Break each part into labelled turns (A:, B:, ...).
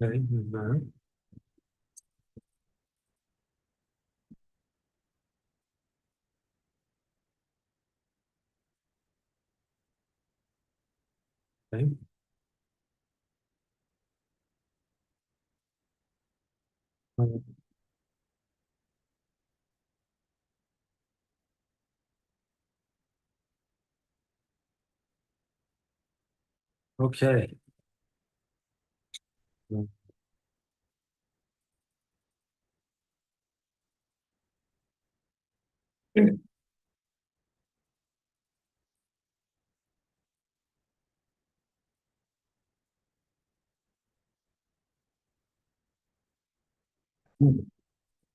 A: Okay, okay, okay.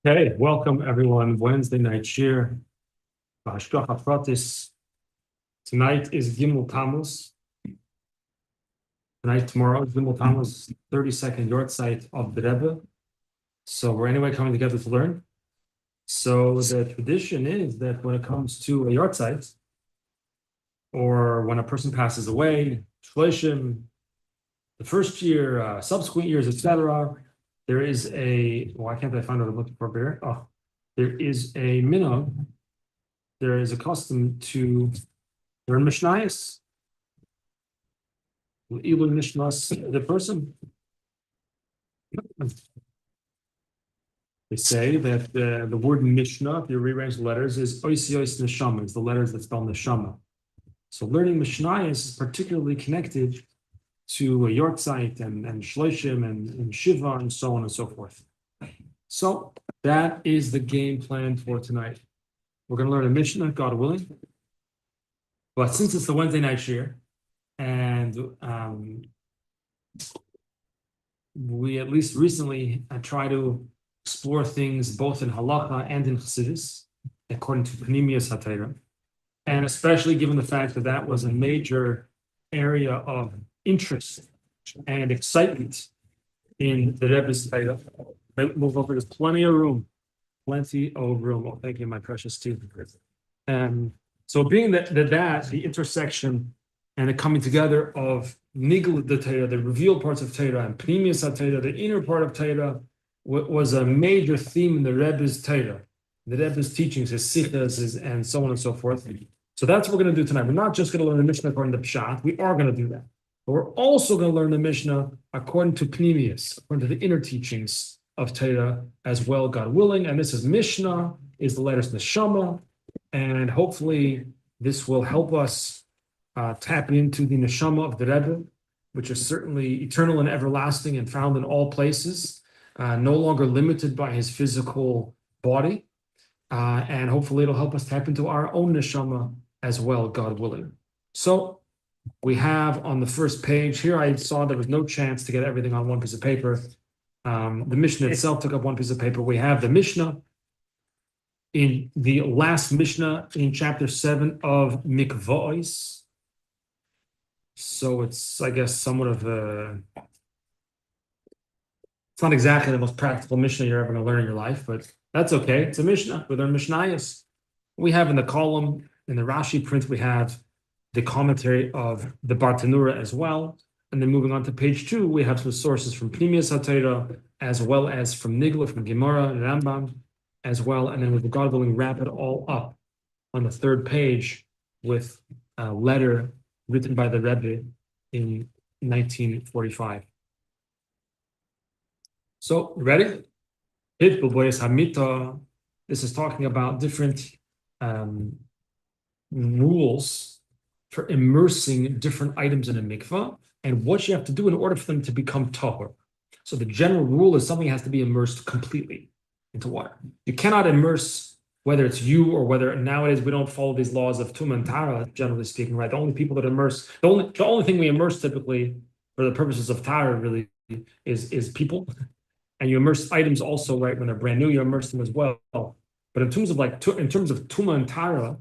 A: Okay, welcome everyone. Wednesday night shir. Hashgacha Pratis. Tonight is Gimmel Tammuz. Tomorrow is Gimmel Tammuz, 32nd yard site of the Rebbe. So we're anyway coming together to learn. So the tradition is that when it comes to a yard site, or when a person passes away, Shloshim, the first year, subsequent years, etc., there is a, why can't I find what I'm looking for here? Oh, there is a minhag, there is a custom to learn Mishnayos, Ilun Mishnas, the person. They say that the word Mishnah, if you rearrange the letters, is Oisios Neshama, it's the letters that spell Neshama. So learning Mishnayos is particularly connected to a yortzeit and shloshim and shiva and so on and so forth. So that is the game plan for tonight. We're going to learn a Mishnah, God willing. But since it's the Wednesday night shir, and we at least recently try to explore things both in Halacha and in Chassidus, according to Panemius HaTorah, and especially given the fact that that was a major area of interest and excitement in the Rebbe's Torah. Move over, there's plenty of room. Oh, thank you, my precious teeth. So being that the intersection and the coming together of Nigel the Torah, the revealed parts of Torah, and Pnimius HaTorah, the inner part of Torah, was a major theme in the Rebbe's Torah, the Rebbe's teachings, his sichas, and so on and so forth. So that's what we're going to do tonight. We're not just going to learn the Mishnah according to Pshat. We are going to do that. But we're also going to learn the Mishnah according to Pnimius, according to the inner teachings of Torah as well, God willing. And this is Mishnah, is the letters Neshama. And hopefully this will help us tap into the Neshama of the Rebbe, which is certainly eternal and everlasting and found in all places, no longer limited by his physical body. And hopefully it'll help us tap into our own Neshama as well, God willing. So we have on the first page here, I saw there was no chance to get everything on one piece of paper. The Mishnah itself took up one piece of paper. We have the Mishnah in the last Mishnah in chapter 7 of Mikvahos. So it's, I guess, somewhat of a, it's not exactly the most practical Mishnah you're ever going to learn in your life, but that's okay. It's a Mishnah. We learn Mishnayos. We have in the column, in the Rashi print, we have the commentary of the Bartanura as well. And then moving on to page 2, we have some sources from Pnimius HaTorah, as well as from Nigla, from Gemara and Rambam, as well. And then with the God willing, wrap it all up on the third page with a letter written by the Rebbe in 1945. So, ready? This is talking about different rules for immersing different items in a mikvah and what you have to do in order for them to become tahor. So the general rule is something has to be immersed completely into water. You cannot immerse, whether it's you or whether nowadays we don't follow these laws of Tum and Tara, generally speaking, right? The only people that immerse, the only thing we immerse typically for the purposes of Tara really is people. And you immerse items also, right? When they're brand new, you immerse them as well. But in terms of Tuma and Tara,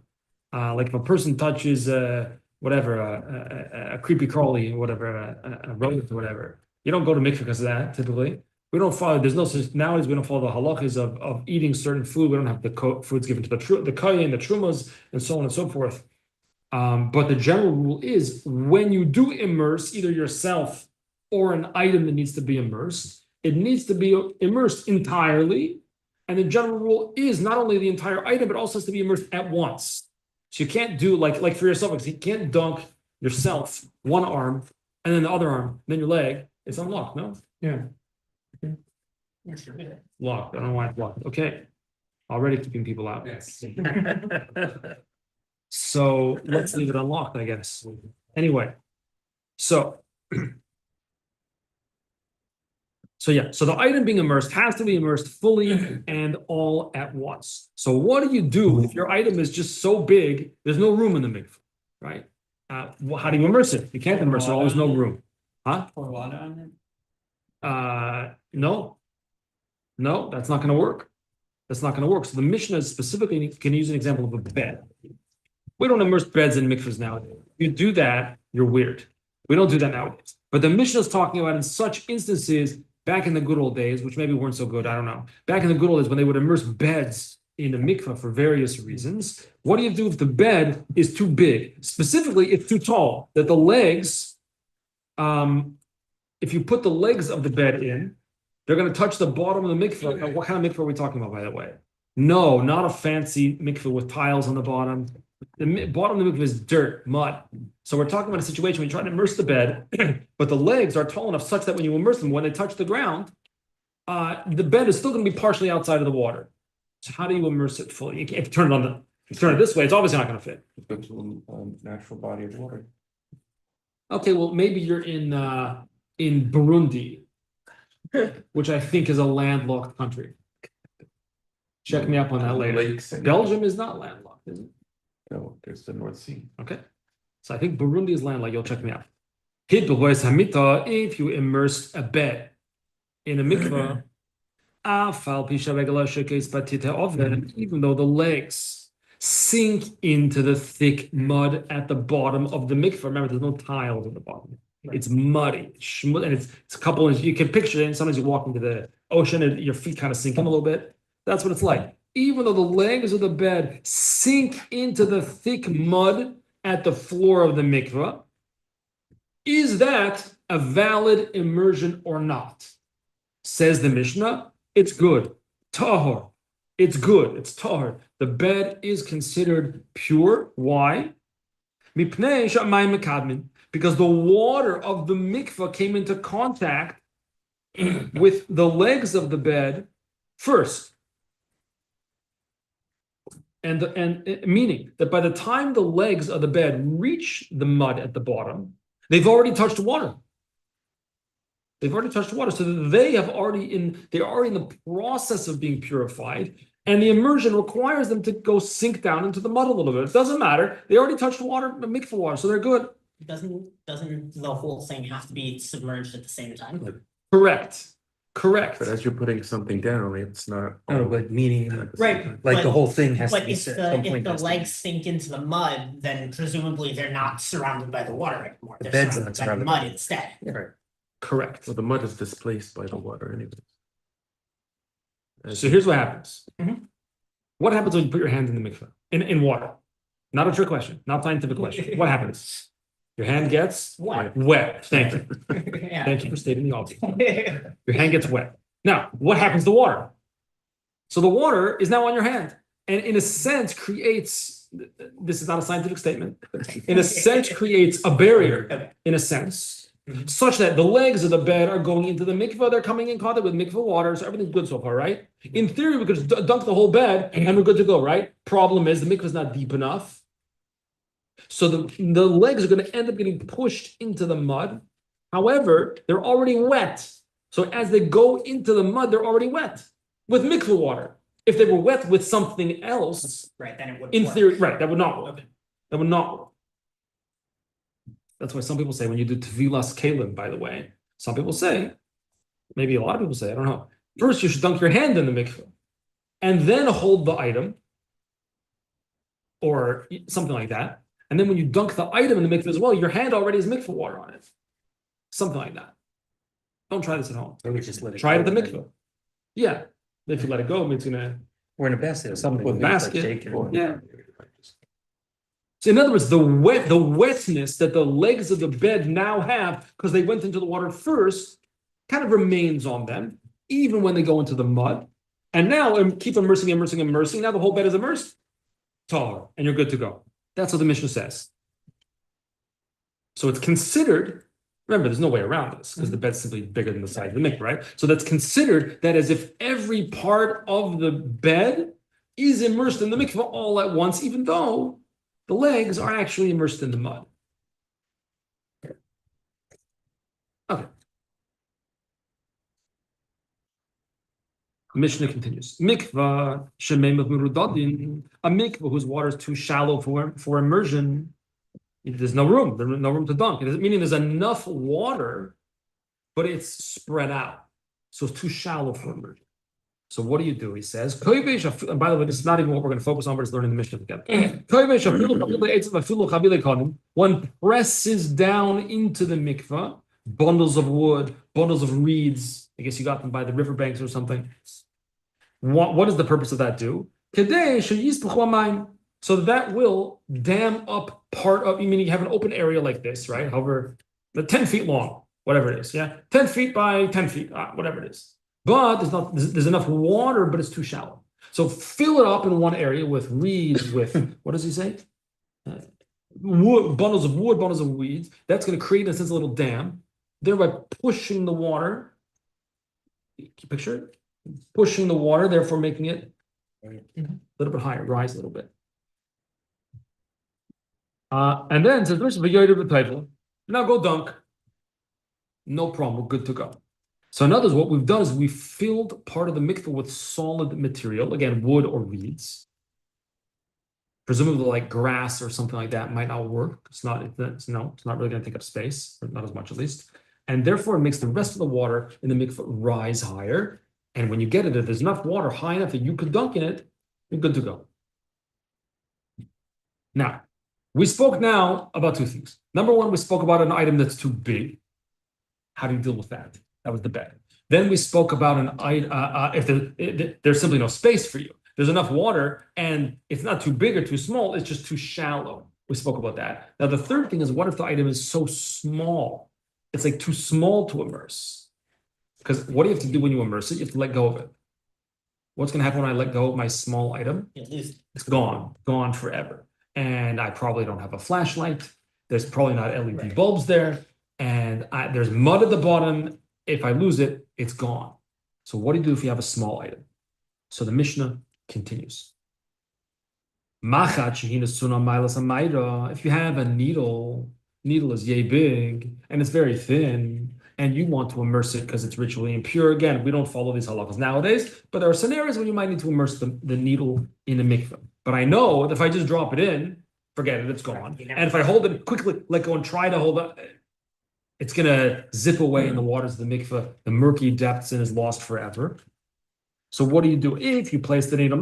A: like if a person touches a creepy crawly or whatever, a rodent or whatever, you don't go to mikveh because of that. Typically, we don't follow. There's no nowadays we don't follow the halachas of eating certain food. We don't have the foods given to the kayin, the trumas, and so on and so forth. But the general rule is when you do immerse either yourself or an item that needs to be immersed, it needs to be immersed entirely. And the general rule is not only the entire item, but also has to be immersed at once. So you can't do like for yourself, because you can't dunk yourself one arm and then the other arm, then your leg. It's unlocked, no? Yeah. Locked. I don't know why it's locked. Okay. Already keeping people out. Yes. So let's leave it unlocked, I guess. Anyway, so yeah, so the item being immersed has to be immersed fully and all at once. So what do you do if your item is just so big, there's no room in the mikveh, right? Well, how do you immerse it? You can't immerse it, there's no room. Huh? Pour water on it? No, that's not going to work. That's not going to work. So the Mishnah specifically can use an example of a bed. We don't immerse beds in mikvahs nowadays. If you do that, you're weird. We don't do that nowadays. But the Mishnah is talking about in such instances back in the good old days, which maybe weren't so good, I don't know. Back in the good old days when they would immerse beds in a mikvah for various reasons. What do you do if the bed is too big? Specifically, it's too tall, that the legs, if you put the legs of the bed in, they're going to touch the bottom of the mikvah. What kind of mikvah are we talking about, by the way? No, not a fancy mikvah with tiles on the bottom. The bottom of the mikvah is dirt, mud. So we're talking about a situation where you're trying to immerse the bed, but the legs are tall enough such that when you immerse them, when they touch the ground, the bed is still going to be partially outside of the water. So how do you immerse it fully? You can't, if you turn it this way, it's obviously not going to fit.
B: It's a natural body of water.
A: Okay, well maybe you're in Burundi, which I think is a landlocked country. Check me up on that later. Belgium is not landlocked, is it?
B: No, there's the North Sea.
A: Okay. So I think Burundi is landlocked. You'll check me out. If you immersed a bed in a mikvah, even though the legs sink into the thick mud at the bottom of the mikvah. Remember, there's no tiles at the bottom. Right. It's muddy, and it's a couple of, you can picture it, and sometimes you walk into the ocean and your feet kind of sink in a little bit. That's what it's like. Even though the legs of the bed sink into the thick mud at the floor of the mikvah, is that a valid immersion or not? Says the Mishnah, it's good. Tahor. It's good. It's tahor. The bed is considered pure. Why? Because the water of the mikvah came into contact with the legs of the bed first. And meaning that by the time the legs of the bed reach the mud at the bottom, they've already touched water. They've already touched water, so that they're already in the process of being purified, and the immersion requires them to go sink down into the mud a little bit. It doesn't matter; they already touched water, mikvah water, so they're good.
C: Doesn't the whole thing have to be submerged at the same time?
A: Correct.
B: But as you're putting something down, it's not.
D: No, but meaning,
C: Right,
D: like
C: but-
D: the whole thing has to
C: But
D: be
C: if
D: set.
C: the legs sink into the mud, then presumably they're not surrounded by the water anymore.
D: The
C: They're
D: bed's not
C: surrounded by the mud instead.
D: Right.
A: Correct.
B: Well, the mud is displaced by the water anyway.
A: So here's what happens.
C: Mhm.
A: What happens when you put your hand in the mikveh? In water. Not a trick question, not a scientific question. What happens? Your hand gets
C: Wet.
A: wet. Thank you.
C: Yeah.
A: Thank you for stating the obvious. Your hand gets wet. Now, what happens to water? So the water is now on your hand, and in a sense creates, this is not a scientific statement, in a sense creates a barrier, in a sense, such that the legs of the bed are going into the mikveh, they're coming in contact with mikveh water, so everything's good so far, right? In theory, we could dunk the whole bed and we're good to go, right? Problem is, the mikveh is not deep enough. So the legs are going to end up getting pushed into the mud. However, they're already wet. So as they go into the mud, they're already wet with mikveh water. If they were wet with something else,
C: Right, then it would.
A: in theory, right, that would not work. That would not work. That's why some people say when you do tevilas kalim, by the way, some people say, maybe a lot of people say, I don't know. First, you should dunk your hand in the mikveh and then hold the item or something like that. And then when you dunk the item in the mikveh as well, your hand already has mikveh water on it. Something like that. Don't try this at home.
D: Or we just let it
A: Try it
D: go
A: at the
D: and then-
A: mikveh. Yeah. If you let it go, it's gonna.
D: We're in a basket or something.
A: With
D: we just, like,
A: basket.
D: shake it.
A: Yeah. So in other words, the wetness that the legs of the bed now have, because they went into the water first, kind of remains on them, even when they go into the mud. And now keep immersing. Now the whole bed is immersed, taller, and you're good to go. That's what the Mishnah says. So it's considered, remember, there's no way around this because the bed's simply bigger than the size of the mikveh, right? So that's considered that as if every part of the bed is immersed in the mikveh all at once, even though the legs are actually immersed in the mud. Okay. Mishnah continues. Mikvah shemem merudadin, a mikvah whose water is too shallow for immersion. There's no room. There's no room to dunk. Meaning there's enough water, but it's spread out, so it's too shallow for immersion. So what do you do? He says, and by the way, this is not even what we're going to focus on, but it's learning the Mishnah together. One presses down into the mikvah bundles of wood, bundles of reeds. I guess you got them by the riverbanks or something. What does the purpose of that do? So that will dam up part of, meaning you have an open area like this, right? However, 10 feet long, whatever it is, yeah? 10 feet by 10 feet, whatever it is. But there's enough water, but it's too shallow. So fill it up in one area with reeds, with, what does he say? Bundles of wood, bundles of weeds. That's going to create, in a sense, a little dam, thereby pushing the water. Can you picture it? Pushing the water, therefore making it a little bit higher, rise a little bit. And then says, now go dunk. No problem, we're good to go. So in other words, what we've done is we filled part of the mikveh with solid material, again, wood or reeds. Presumably like grass or something like that might not work. It's not really going to take up space, or not as much at least. And therefore it makes the rest of the water in the mikveh rise higher. And when you get it, if there's enough water high enough that you could dunk in it, you're good to go. Now, we spoke now about two things. Number one, we spoke about an item that's too big. How do you deal with that? That was the bed. Then we spoke about an item, if there's simply no space for you. There's enough water and it's not too big or too small, it's just too shallow. We spoke about that. Now, the third thing is, what if the item is so small? It's like too small to immerse. Because what do you have to do when you immerse it? You have to let go of it. What's going to happen when I let go of my small item? It's gone forever. And I probably don't have a flashlight. There's probably not LED bulbs there. And there's mud at the bottom. If I lose it, it's gone. So what do you do if you have a small item? So the Mishnah continues. If you have a needle is yay big, and it's very thin, and you want to immerse it because it's ritually impure. Again, we don't follow these halachas nowadays, but there are scenarios when you might need to immerse the needle in a mikveh. But I know that if I just drop it in, forget it, it's gone. And if I hold it quickly, let go and try to hold it, it's going to zip away in the waters of the mikveh. The murky depths and is lost forever. So what do you do? If you place the needle,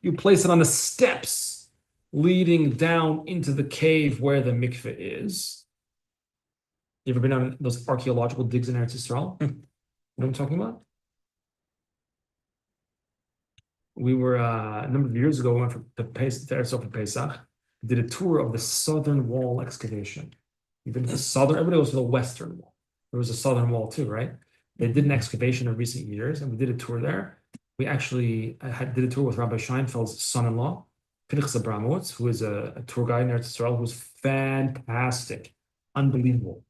A: you place it on the steps leading down into the cave where the mikveh is. You ever been on those archaeological digs in Eretz Yisrael? You know what I'm talking about? We were, a number of years ago, we went to Eretz Yisrael for Pesach, did a tour of the southern wall excavation. You've been to the southern, everybody goes to the western wall. There was a southern wall too, right? They did an excavation in recent years, and we did a tour there. We actually did a tour with Rabbi Scheinfeld's son-in-law, Pinchas Abramowitz, who is a tour guide in Eretz Yisrael, who's fantastic, unbelievable.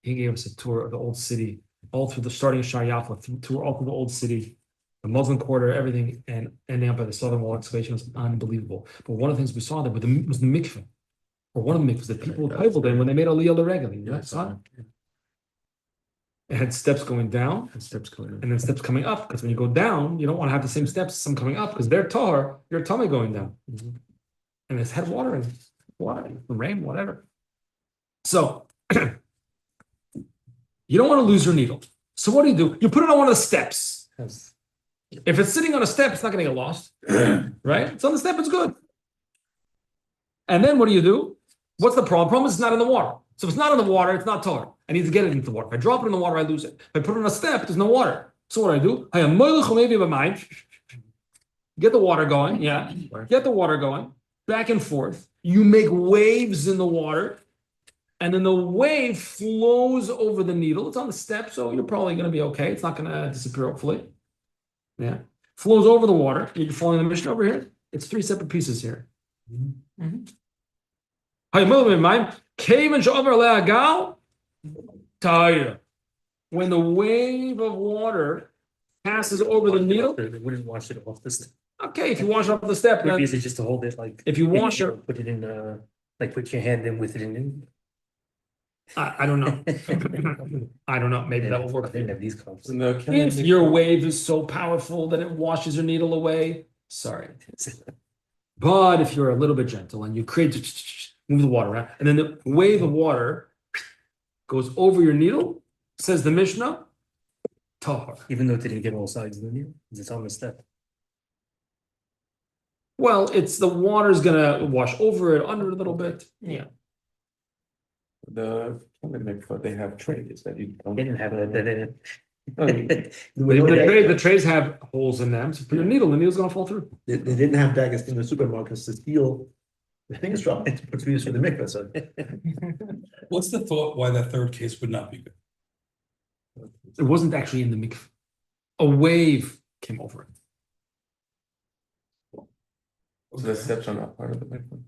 A: He gave us a tour of the old city, all through the starting of Shar Yafa, tour all through the old city, the Muslim quarter, everything, and ending up by the southern wall excavation was unbelievable. But one of the things we saw there was the mikveh, or one of the mikvehs that people piped in when they made Aliyah L'Regel. You know, saw it? It had steps going down and steps going up, and then steps coming up. Because when you go down, you don't want to have the same steps as some coming up, because they're tahor, your tummy going down, and it's had water in it, rain, whatever. So you don't want to lose your needle. So what do? You put it on one of the steps. If it's sitting on a step, it's not going to get lost, right? It's on the step, it's good. And then what do you do? What's the problem? The problem is it's not in the water. So if it's not in the water, it's not tahor. I need to get it into the water. If I drop it in the water, I lose it. If I put it on a step, there's no water. So what do? I am get the water going. Yeah, get the water going. back and forth. You make waves in the water, and then the wave flows over the needle. It's on the step, so you're probably going to be okay. It's not going to disappear, hopefully. Yeah. Flows over the water. You're following the Mishnah over here? It's 3 separate pieces here. When the wave of water passes over the needle,
D: They wouldn't wash it off this.
A: okay, if you wash off the step,
D: Maybe
A: then
D: it's just to hold it like.
A: if you wash it,
D: Put it in, like put your hand in with it in.
A: I don't know. I don't know, maybe that will work.
D: I didn't have these cups.
B: And can they
A: If
B: make-
A: your wave is so powerful that it washes your needle away, sorry. But if you're a little bit gentle and you move the water around, and then the wave of water goes over your needle, says the Mishnah, tahar.
D: Even though it didn't get all sides of the needle, it's on the step.
A: Well, it's the water's gonna wash over it, under it a little bit. Yeah.
B: The mikvah, they have trays that you don't.
D: They didn't have it, they didn't.
B: Oh, you-
A: The trays have holes in them, so put your needle, the needle's gonna fall through.
E: They didn't have daggers in the supermarkets to steal the things from it, which we use for the mikvah, so.
F: What's the thought why that third case would not be good?
A: It wasn't actually in the mikveh. A wave came over it.
B: So the steps are not part of the mikvah.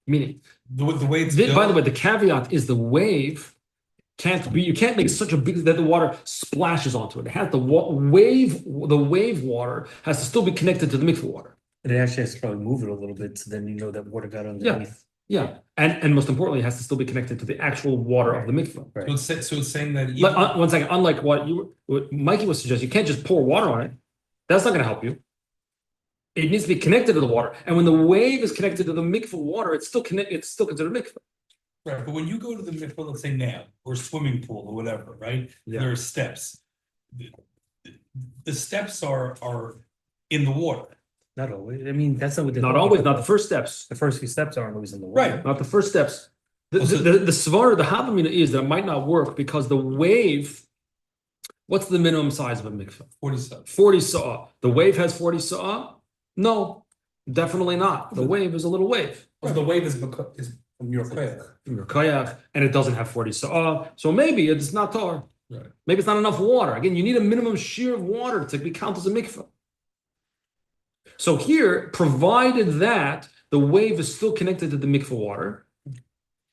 A: Meaning,
F: The way it's
A: by the
F: built,
A: way, the caveat is the wave can't be, you can't make such a big, that the water splashes onto it. It has the wave water has to still be connected to the mikveh water.
D: And it actually has to probably move it a little bit, so then you know that water got underneath.
A: Yeah, and most importantly, it has to still be connected to the actual water of the mikveh.
D: Right.
F: so it's saying that even,
A: One second, unlike what Mikey was suggesting, you can't just pour water on it. That's not gonna help you. It needs to be connected to the water, and when the wave is connected to the mikveh water, it's still considered mikveh.
F: right, but when you go to the mikvah, let's say now, or swimming pool or whatever, right?
A: Yeah.
F: There are steps. The steps are in the water.
D: Not always, I mean, that's not what.
A: Not always, not the first steps.
D: The first few steps aren't always in the water.
F: Right.
A: Not the first steps. The
F: Also-
A: svara, the havamina is that it might not work because the wave. What's the minimum size of a mikveh?
F: 47.
A: 40 saw. The wave has 40 saw? No, definitely not. The wave is a little wave.
F: Well, the wave is from your kayak.
A: From your kayak, and it doesn't have 40 saw. So maybe it's not tar.
F: Right.
A: Maybe it's not enough water. Again, you need a minimum shear of water to be counted as a mikveh. So here, provided that the wave is still connected to the mikveh water,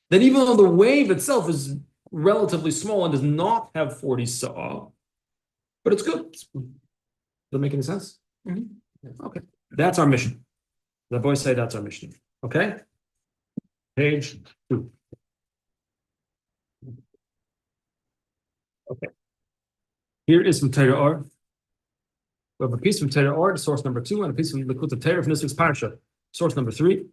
A: then even though the wave itself is relatively small and does not have 40 saw, but it's good. Does that make any sense? Okay, that's our mission. The boys say that's our mission. Okay? Page 2. Okay. Here is from Torah Or. We have a piece from Torah Or, source number 2, and a piece from Likutei Torah from this week's parsha, source number 3.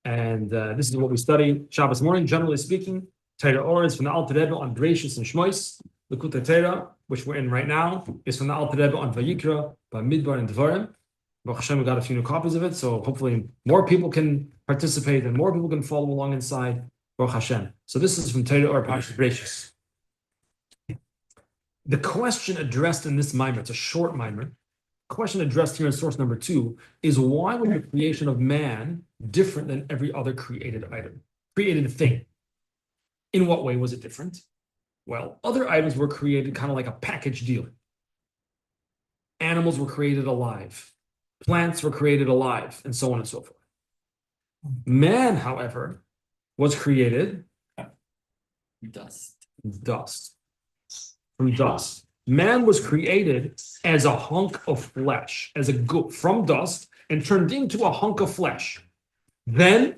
A: And this is what we study Shabbos morning, generally speaking. Torah Or is from the Alter Rebbe on Bereishis and Shmois. Likutei Torah, which we're in right now, is from the Alter Rebbe on Vayikra, by Midbar and Dvarim. Baruch Hashem, we got a few new copies of it, so hopefully more people can participate and more people can follow along inside. Baruch Hashem. So this is from Torah Or, Parshas Bereishis. The question addressed in this mimer, it's a short mimer. Question addressed here in source number 2 is why was the creation of man different than every other created item, created thing? In what way was it different? Well, other items were created kind of like a package deal. Animals were created alive. Plants were created alive, and so on and so forth. Man, however, was created
D: Dust.
A: from dust. Man was created as a hunk of flesh, as a goof from dust, and turned into a hunk of flesh. Then,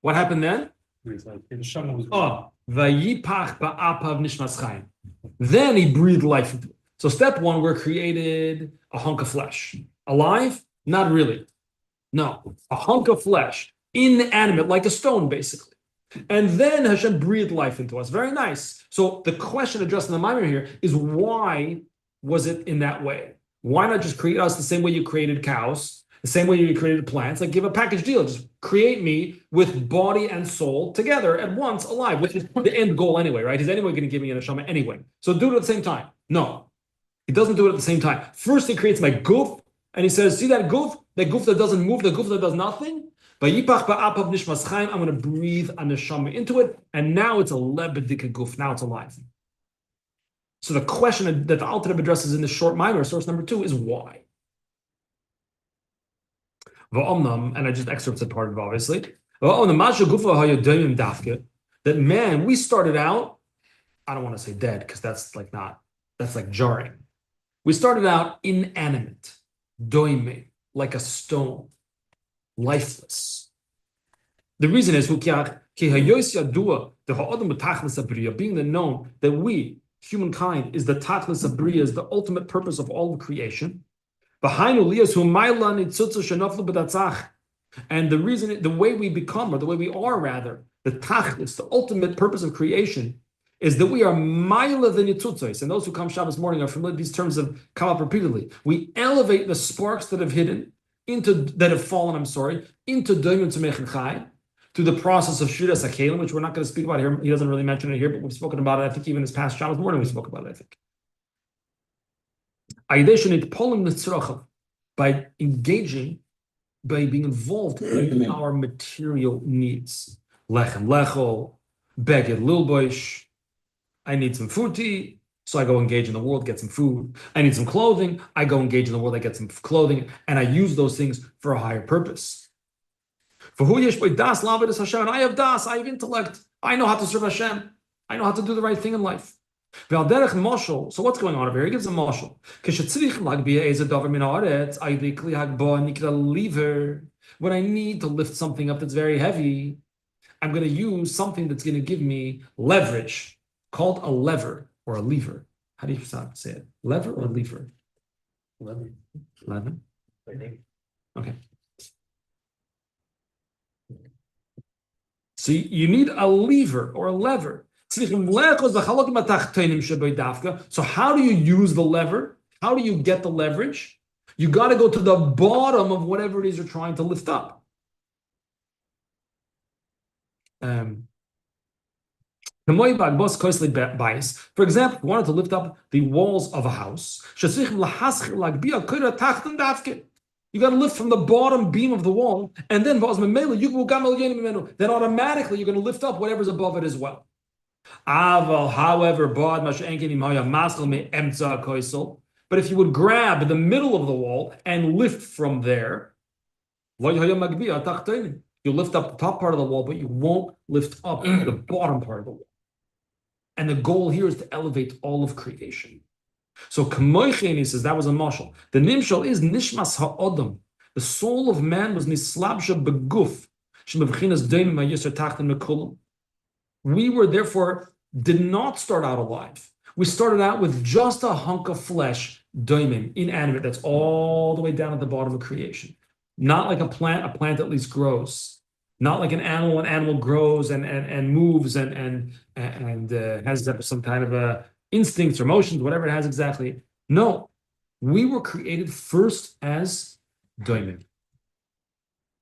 A: what happened then?
F: The Shama was.
A: Oh, vayipach ba'apav nishmas chaim. Then he breathed life into it. So step 1, we're created a hunk of flesh. Alive? Not really. No, a hunk of flesh, inanimate, like a stone, basically. And then Hashem breathed life into us. Very nice. So the question addressed in the Mimer here is why was it in that way? Why not just create us the same way you created cows, the same way you created plants? Like give a package deal. Just create me with body and soul together at once, alive, which is the end goal anyway, right? He's anyway going to give me a neshama anyway. So do it at the same time. No, he doesn't do it at the same time. First, he creates my goof, and he says, see that goof that doesn't move, the goof that does nothing? Vayipach ba'apav nishmas chaim. I'm going to breathe a neshama into it, and now it's a lebedika guf. Now it's alive. So the question that the Alter Rebbe addresses in the short mimer, source number 2, is why. And I just excerpted part of it, obviously. That man, we started out, I don't want to say dead, because that's like jarring. We started out inanimate, doime, like a stone, lifeless. The reason is, being the known that we, humankind, is the tachlis of bria, is the ultimate purpose of all of creation. And the reason, the way we become, or the way we are rather, the tachlis, the ultimate purpose of creation, is that we are ma'ila the nitzutzos. And those who come Shabbos morning are familiar, these terms have come up repeatedly. We elevate the sparks that have fallen, into doimen tzemech chai, to the process of Shudas HaKelim, which we're not going to speak about here. He doesn't really mention it here, but we've spoken about it. I think even this past Shabbos morning we spoke about it, I think. By engaging, by being involved in our material needs. Lechem lechol, beged lilboish. I need some food to eat, so I go engage in the world, get some food. I need some clothing, I go engage in the world, I get some clothing, and I use those things for a higher purpose. For who yesh das lavedus Hashem, and I have das, I have intellect, I know how to serve Hashem, I know how to do the right thing in life. So what's going on over here? He gives a mashal. When I need to lift something up that's very heavy, I'm going to use something that's going to give me leverage, called a lever or a lever. How do you say it? Lever or lever?
D: Lever.
A: Lever? Okay. So you need a lever or a lever. So how do you use the lever? How do you get the leverage? You got to go to the bottom of whatever it is you're trying to lift up. For example, if you wanted to lift up the walls of a house, you got to lift from the bottom beam of the wall, and then automatically you're going to lift up whatever's above it as well. However, but if you would grab the middle of the wall and lift from there, you'll lift up the top part of the wall, but you won't lift up the bottom part of the wall. And the goal here is to elevate all of creation. So he says that was a mashal. The nimshal is nishmas ha'odam. The soul of man was nislabsha beguf. We were therefore did not start out alive. We started out with just a hunk of flesh, doimim, inanimate, that's all the way down at the bottom of creation. Not like a plant at least grows. Not like an animal grows and moves and has some kind of instincts or emotions, whatever it has exactly. No, we were created first as doimim.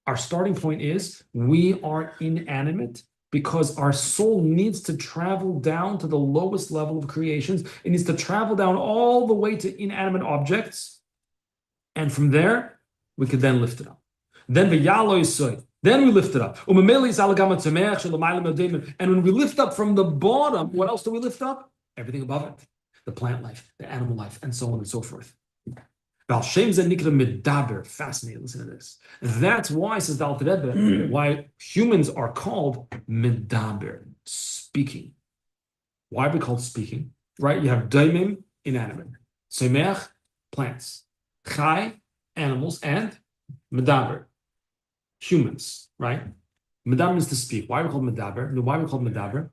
A: Our starting point is we are inanimate, because our soul needs to travel down to the lowest level of creations. It needs to travel down all the way to inanimate objects. And from there, we could then lift it up. Then we lift it up. And when we lift up from the bottom, what else do we lift up? Everything above it. The plant life, the animal life, and so on and so forth. Fascinating, listen to this. That's why, says the Alter Rebbe, why humans are called medaber, speaking. Why are we called speaking? Right? You have daimim, inanimate. Semech, plants. Chai, animals, and medaber, humans, right? Medaber means to speak. Why are we called medaber? Why are we called medaber?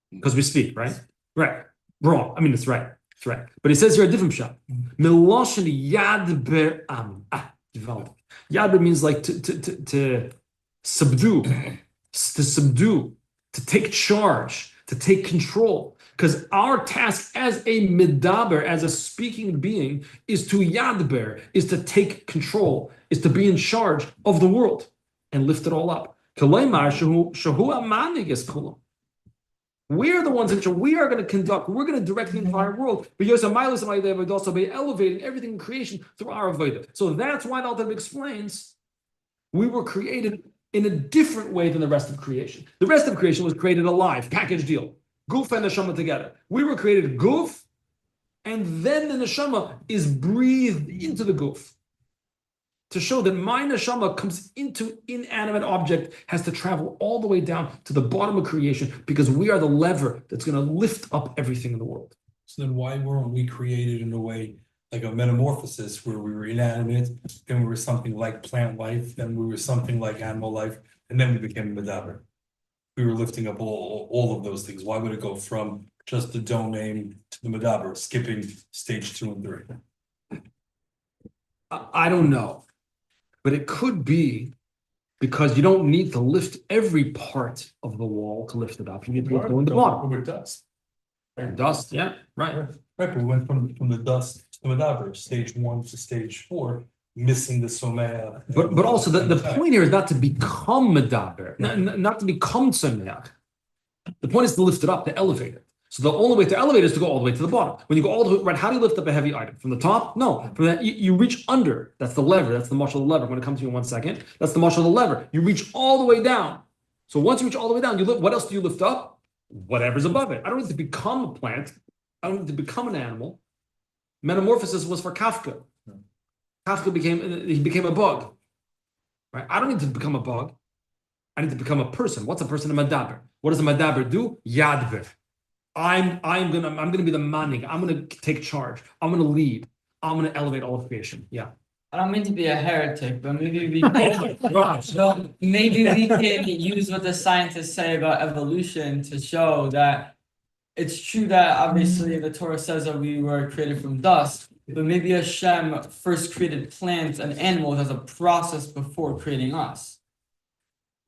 A: Because we speak, right? Right. Wrong. I mean, it's right. That's right. But he says here a different shot. Miloshen yadber am. Develop. Yadber means like to subdue, to take charge, to take control. Because our task as a medaber, as a speaking being, is to yadber, is to take control, is to be in charge of the world and lift it all up. We're the ones in charge. We are going to conduct, we're going to direct the entire world. But Yosef would also be elevating everything in creation through our avodah. So that's why the Alter Rebbe explains We were created in a different way than the rest of creation. The rest of creation was created alive, package deal. Guf and neshama together. We were created guf, and then the neshama is breathed into the guf. To show that my neshama comes into inanimate object, has to travel all the way down to the bottom of creation, because we are the lever that's going to lift up everything in the world.
F: So then why weren't we created in a way like a metamorphosis where we were inanimate, then we were something like plant life, then we were something like animal life, and then we became medaber? We were lifting up all of those things. Why would it go from just the domain to the medaber, skipping stage 2 and 3?
A: I don't know, but it could be because you don't need to lift every part of the wall to lift it up. You need to lift it in the bottom.
F: With dust.
A: Dust, yeah, right.
F: Right, but we went from the dust to the medaber, stage 1 to stage 4, missing the somea.
A: But also the point here is not to become medaber, not to become tzomeach. The point is to lift it up, to elevate it. So the only way to elevate it is to go all the way to the bottom. When you go all the way, right, how do you lift up a heavy item? From the top? No. From that, you reach under. That's the lever. That's the muscle of the lever. I'm going to come to you in 1 second. That's the muscle of the lever. You reach all the way down. So once you reach all the way down, you lift. What else do you lift up? Whatever's above it. I don't need to become a plant. I don't need to become an animal. Metamorphosis was for Kafka. Kafka became a bug. Right? I don't need to become a bug. I need to become a person. What's a person? A medaber. What does a medaber do? Yadver. I'm gonna be the manning. I'm gonna take charge. I'm gonna lead. I'm gonna elevate all of creation. Yeah.
G: I don't mean to be a heretic, but maybe we
A: Gosh.
G: well, maybe we can use what the scientists say about evolution to show that it's true that obviously the Torah says that we were created from dust, but maybe Hashem first created plants and animals as a process before creating us.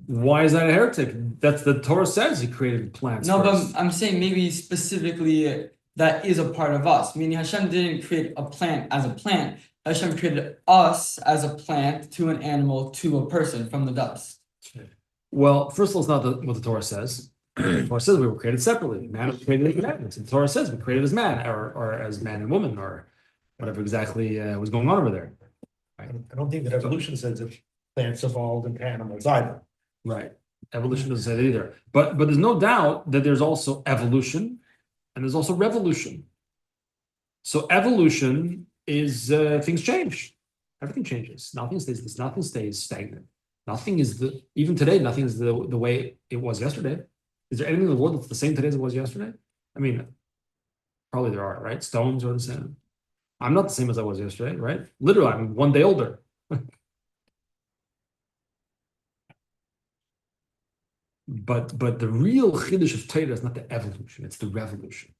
A: Why is that a heretic? That's the Torah says he created plants.
G: No,
A: first.
G: but I'm saying maybe specifically that is a part of us. Meaning Hashem didn't create a plant as a plant. Hashem created us as a plant to an animal to a person from the dust.
A: Well, first of all, it's not what the Torah says. The Torah says we were created separately. Man was created as man. The Torah says we were created as man, or as man and woman, or whatever exactly was going on over there.
E: I don't think that evolution says that plants evolved into animals either.
A: Right. Evolution doesn't say that either. But there's no doubt that there's also evolution and there's also revolution. So evolution is things change. Everything changes. Nothing stays stagnant. Nothing is even today, nothing is the way it was yesterday. Is there anything in the world that's the same today as it was yesterday? I mean, probably there are, right? Stones are the same. I'm not the same as I was yesterday, right? Literally, I'm 1 day older. But the real chiddush of Torah is not the evolution; it's the revolution.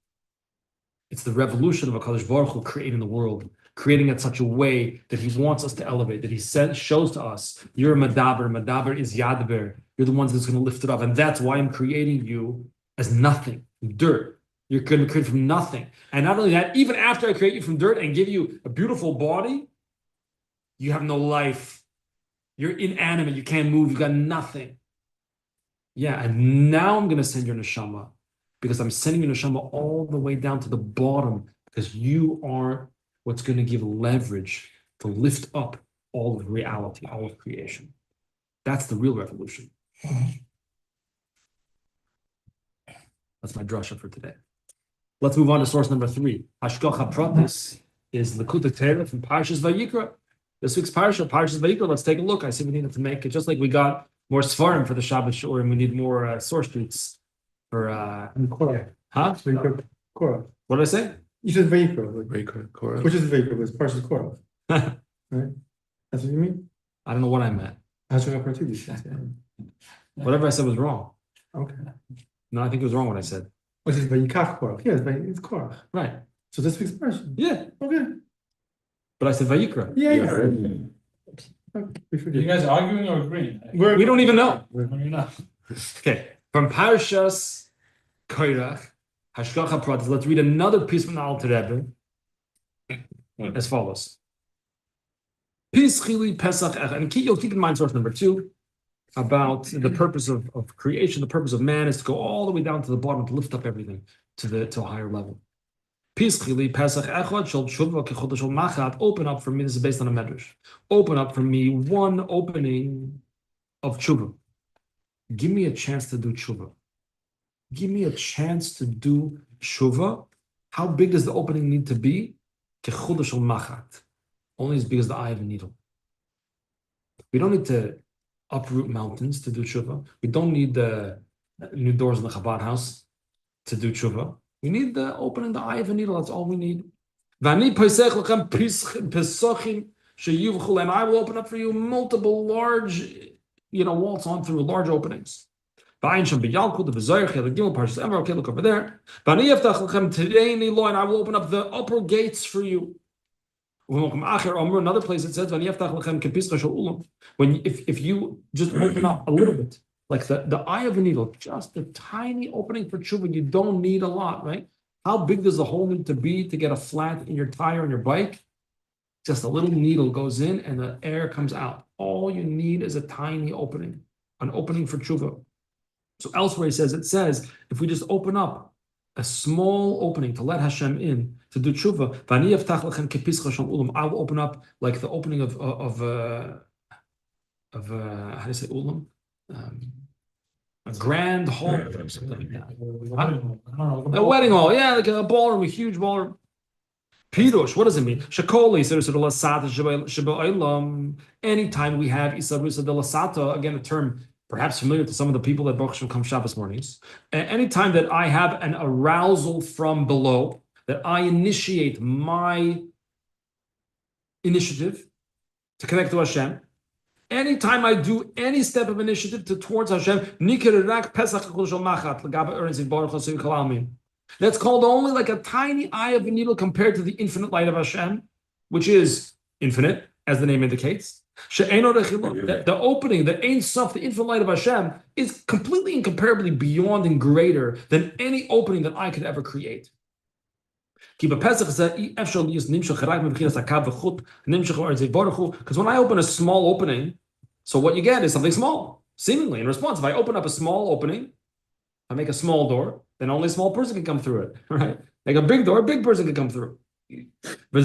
A: It's the revolution of HaKadosh Baruch Hu creating the world, creating it such a way that He wants us to elevate. That He shows to us, "You're a medaber. Medaber is yadber. You're the ones that's going to lift it up, and that's why I'm creating you as nothing, dirt. You're going to create from nothing. And not only that, even after I create you from dirt and give you a beautiful body, you have no life. You're inanimate. You can't move. You got nothing." Yeah, and now I'm going to send your neshama, because I'm sending your neshama all the way down to the bottom, because you are what's going to give leverage to lift up all of reality, all of creation. That's the real revolution. That's my drasha for today. Let's move on to source number 3. Hashgacha Pratis is L'Kutei Torah from Parshas Vayikra. This week's Parshas Vayikra. Let's take a look. I see we needed to make it, just like we got more Sfarim for the Shabbat Shur, and we need more source sheets for
E: Korah.
A: huh?
E: Korah.
A: What did I say?
E: You said Vayikra.
B: Vayikra, Korah.
E: Which is Vayikra? It's Parshas Korah. Right? That's what you mean?
A: I don't know what I meant.
E: Hashgacha Pratis.
A: Whatever I said was wrong.
E: Okay.
A: No, I think it was wrong what I said.
E: Which is Vayikach Korah. Yeah, it's Korah.
A: Right.
E: So this week's Parsha.
A: Yeah.
E: Okay.
A: But I said Vayikra.
E: Yeah. We
F: You
E: forget.
F: guys arguing or agreeing?
A: We don't even know.
F: No, you're not.
A: Okay. From Parshas Koirach, Hashgacha Pratis, let's read another piece from the Alter Rebbe as follows. Pischili Pesach Echad. And you'll keep in mind source number 2 about the purpose of creation. The purpose of man is to go all the way down to the bottom, to lift up everything to a higher level. Pischili Pesach Echad Shel Tshuva Kechodesh Shel Machat. Open up for me. This is based on a medrash. Open up for me one opening of tshuva. Give me a chance to do tshuva. Give me a chance to do tshuva. How big does the opening need to be? Kechodesh Shel Machat. Only as big as the eye of a needle. We don't need to uproot mountains to do tshuva. We don't need the new doors in the Chabad house to do tshuva. We need the opening the eye of a needle. That's all we need. And I will open up for you multiple large, walls on through large openings. The Gimmel parshas Emor. Okay, look over there. And I will open up the upper gates for you. Another place it says, when if you just open up a little bit, like the eye of a needle, just a tiny opening for tshuva, you don't need a lot, right? How big does the hole need to be to get a flat in your tire on your bike? Just a little needle goes in and the air comes out. All you need is a tiny opening, an opening for tshuva. So elsewhere it says, if we just open up a small opening to let Hashem in to do tshuva, I will open up like the opening of how do you say ulam? A grand hall or something like that. A wedding hall, yeah, like a ballroom, a huge ballroom. Pirush, what does it mean? Anytime we have Isarusa de Lasata, again, a term perhaps familiar to some of the people that Baruch Hashem come Shabbos mornings. Anytime that I have an arousal from below, that I initiate my initiative to connect to Hashem, anytime I do any step of initiative towards Hashem, that's called only like a tiny eye of a needle compared to the infinite light of Hashem, which is infinite, as the name indicates. The opening, the Ein Sof, the infinite light of Hashem, is completely incomparably beyond and greater than any opening that I could ever create. Because when I open a small opening, so what you get is something small, seemingly in response. If I open up a small opening, I make a small door, then only a small person can come through it, right? Make a big door, a big person can come through. But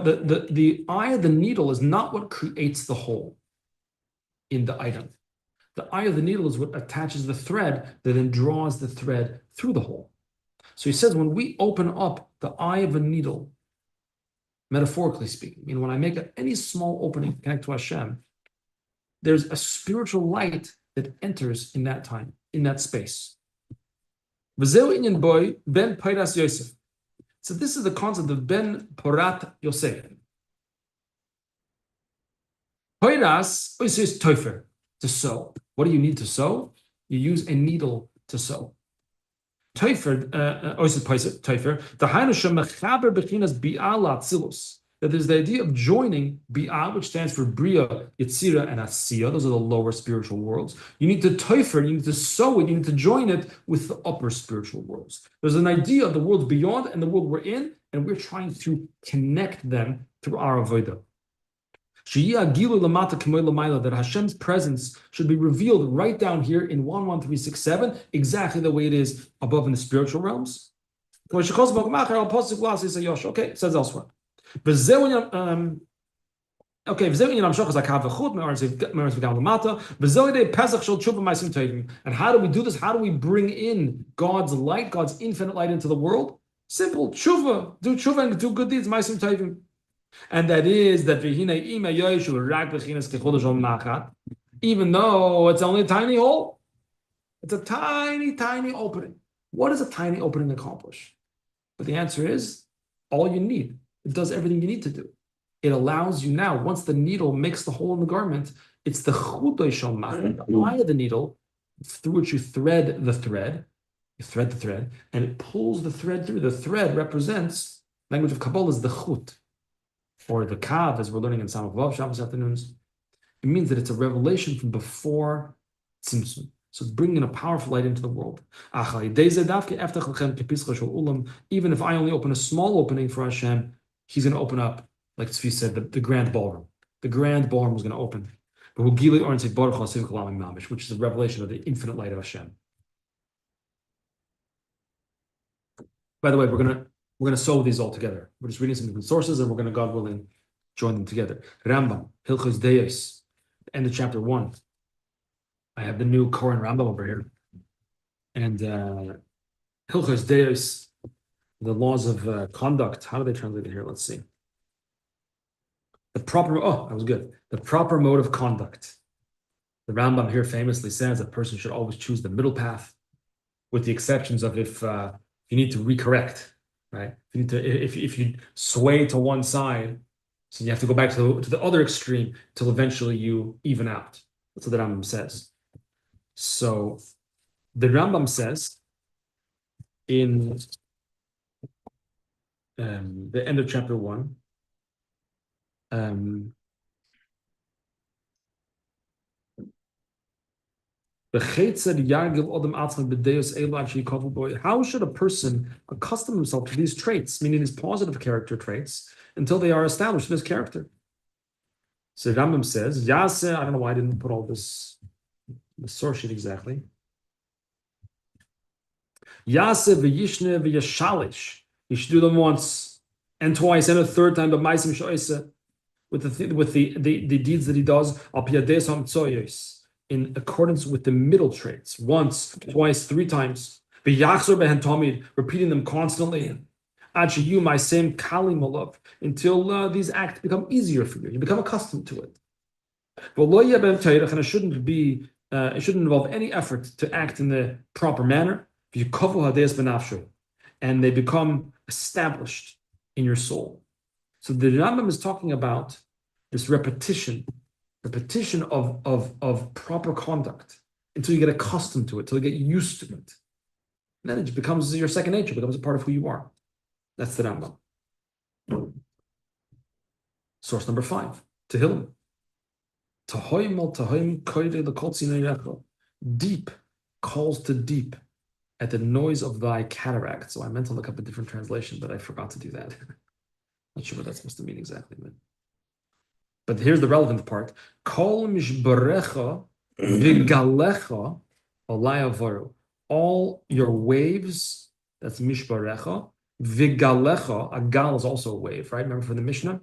A: the eye of the needle is not what creates the hole in the item. The eye of the needle is what attaches the thread that then draws the thread through the hole. So he says when we open up the eye of a needle, metaphorically speaking, I mean, when I make any small opening to connect to Hashem, there's a spiritual light that enters in that time, in that space. So this is the concept of Ben Porat Yosef. Poiras is tofer, to sew. What do you need to sew? You use a needle to sew. Tofer, tofer, the Hainusha Mechaber Bechinas Bi'ala Tzilus. That there's the idea of joining Bi'ah, which stands for Bria, Yetzira, and Asiya. Those are the lower spiritual worlds. You need to tofer, you need to sew it, you need to join it with the upper spiritual worlds. There's an idea of the world beyond and the world we're in, and we're trying to connect them through our avodah. That Hashem's presence should be revealed right down here in 11367, exactly the way it is above in the spiritual realms. Okay, it says elsewhere. And how do we do this? How do we bring in God's light, God's infinite light into the world? Simple, tshuva, do tshuva and do good deeds, ma'asim tovim. And that is that even though it's only a tiny hole, it's a tiny, tiny opening. What does a tiny opening accomplish? But the answer is all you need. It does everything you need to do. It allows you now, once the needle makes the hole in the garment, it's the chudoy shel machat, the eye of the needle, through which you thread the thread. You thread the thread, and it pulls the thread through. The thread represents, language of Kabbalah is the chut, or the kav, as we're learning in Samach Vav Shabbos afternoons. It means that it's a revelation from before Tzimtzum. So it's bringing a powerful light into the world. Even if I only open a small opening for Hashem, He's going to open up, like Tzvi said, the grand ballroom. The grand ballroom is going to open. Which is the revelation of the infinite light of Hashem. By the way, we're gonna sew these all together. We're just reading some different sources, and we're gonna, God willing, join them together. Rambam, Hilchos Deos, end of chapter 1. I have the new Koran Rambam over here, and Hilchos Deos, the laws of conduct. How do they translate it here? Let's see. The proper. Oh, that was good. The proper mode of conduct. The Rambam here famously says a person should always choose the middle path, with the exceptions of if you need to recorrect, right? If you sway to one side, so you have to go back to the other extreme till eventually you even out. That's what the Rambam says. So the Rambam says in the end of chapter 1. How should a person accustom himself to these traits, meaning these positive character traits, until they are established in his character? So Rambam says, Yase, I don't know why I didn't put all this, the source sheet exactly. Yase v'yishne v'yashalish. You should do them once and twice and a third time, but ma'asim sho'ese, with the deeds that he does, al piyades hamtzoyos, in accordance with the middle traits, once, twice, 3 times. V'yachzor behen tamid, repeating them constantly. Ad you my same kalim olav, until these acts become easier for you. You become accustomed to it. And it shouldn't be, it shouldn't involve any effort to act in the proper manner. And they become established in your soul. So the Rambam is talking about this repetition of proper conduct until you get accustomed to it, until you get used to it. And then it becomes your second nature, becomes a part of who you are. That's the Rambam. Source number 5, Tehillim. Deep calls to deep at the noise of thy cataract. So I meant to look up a different translation, but I forgot to do that. Not sure what that's supposed to mean exactly. But here's the relevant part. Kol mishbarecha v'galecha alayavaru. All your waves, that's mishbarecha. V'galecha, a gal is also a wave, right? Remember from the Mishnah?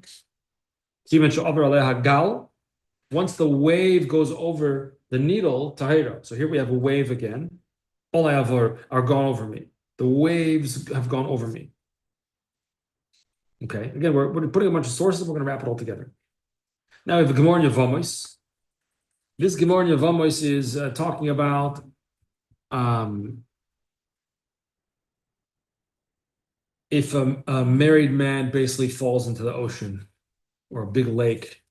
A: Once the wave goes over the needle, tahira. So here we have a wave again. All I have are gone over me. The waves have gone over me. Okay, again, we're putting a bunch of sources. We're going to wrap it all together. Now we have the Gemara in Yevamos. This Gemara in Yevamos is talking about if a married man basically falls into the ocean or a big lake,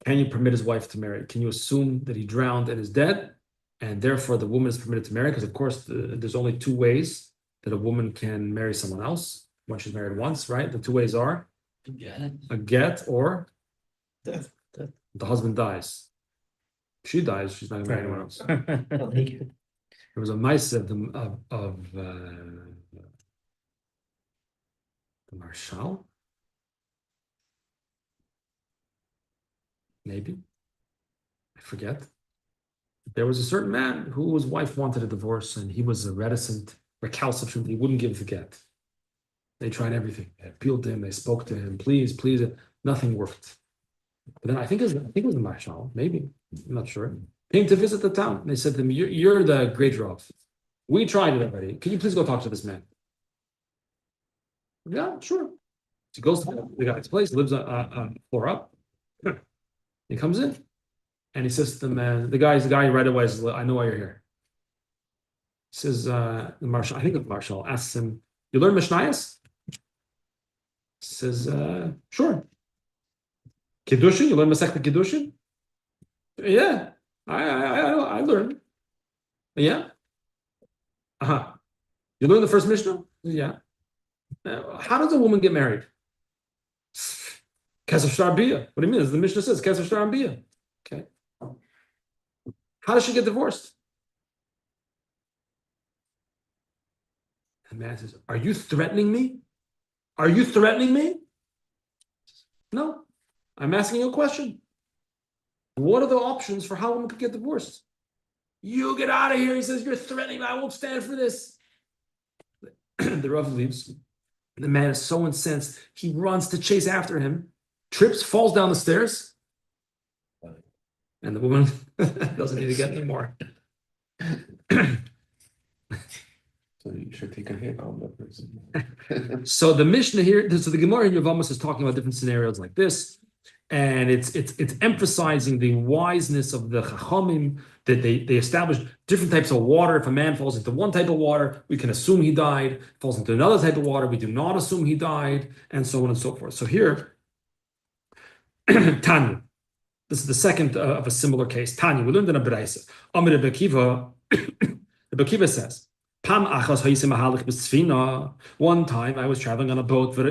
A: can you permit his wife to marry? Can you assume that he drowned and is dead, and therefore the woman is permitted to marry? Because of course, there's only 2 ways that a woman can marry someone else when she's married once, right? The 2 ways are a get or
E: Death.
A: the husband dies. If she dies, she's not going to marry anyone else. There was a mice of the Marshal. Maybe. I forget. There was a certain man whose wife wanted a divorce, and he was reticent, recalcitrant. He wouldn't give the get. They tried everything. They appealed to him. They spoke to him. Please. Nothing worked. But then I think it was the Marshal. Maybe. I'm not sure. Came to visit the town. And they said to him, "You're the great Rav. We tried it already. Can you please go talk to this man?" Yeah, sure. He goes to the guy's place. Lives on floor up. He comes in, and he says to the man, the guy right away says, "I know why you're here." He says, the Marshal, I think the Marshal asks him, "You learn Mishnayos?" He says, "Sure." Kiddushin, you learn Masechta Kiddushin? Yeah, I learned. Yeah. You learn the first Mishnah? Yeah. How does a woman get married? Kesef Shtar Bia. What do you mean? As the Mishnah says, Kesef Shtar Bia. Okay. How does she get divorced? And the man says, "Are you threatening me? Are you threatening me?" No. I'm asking you a question. What are the options for how a woman could get divorced? You get out of here. He says, "You're threatening me. I won't stand for this." the Rav leaves. The man is so incensed, he runs to chase after him, trips, falls down the stairs, and the woman doesn't need to get any more.
B: So you should take a hit on the person.
A: So the Mishnah here, so the Gemara in Yevamos is talking about different scenarios like this, and it's emphasizing the wiseness of the Chachamim, that they established different types of water. If a man falls into one type of water, we can assume he died. Falls into another type of water, we do not assume he died, and so on and so forth. So here, Tanya, this is the second of a similar case. Tanya, we learned in a Beraisa. Amir Rebbe Akiva, Rebbe Akiva says, one time I was traveling on a boat, and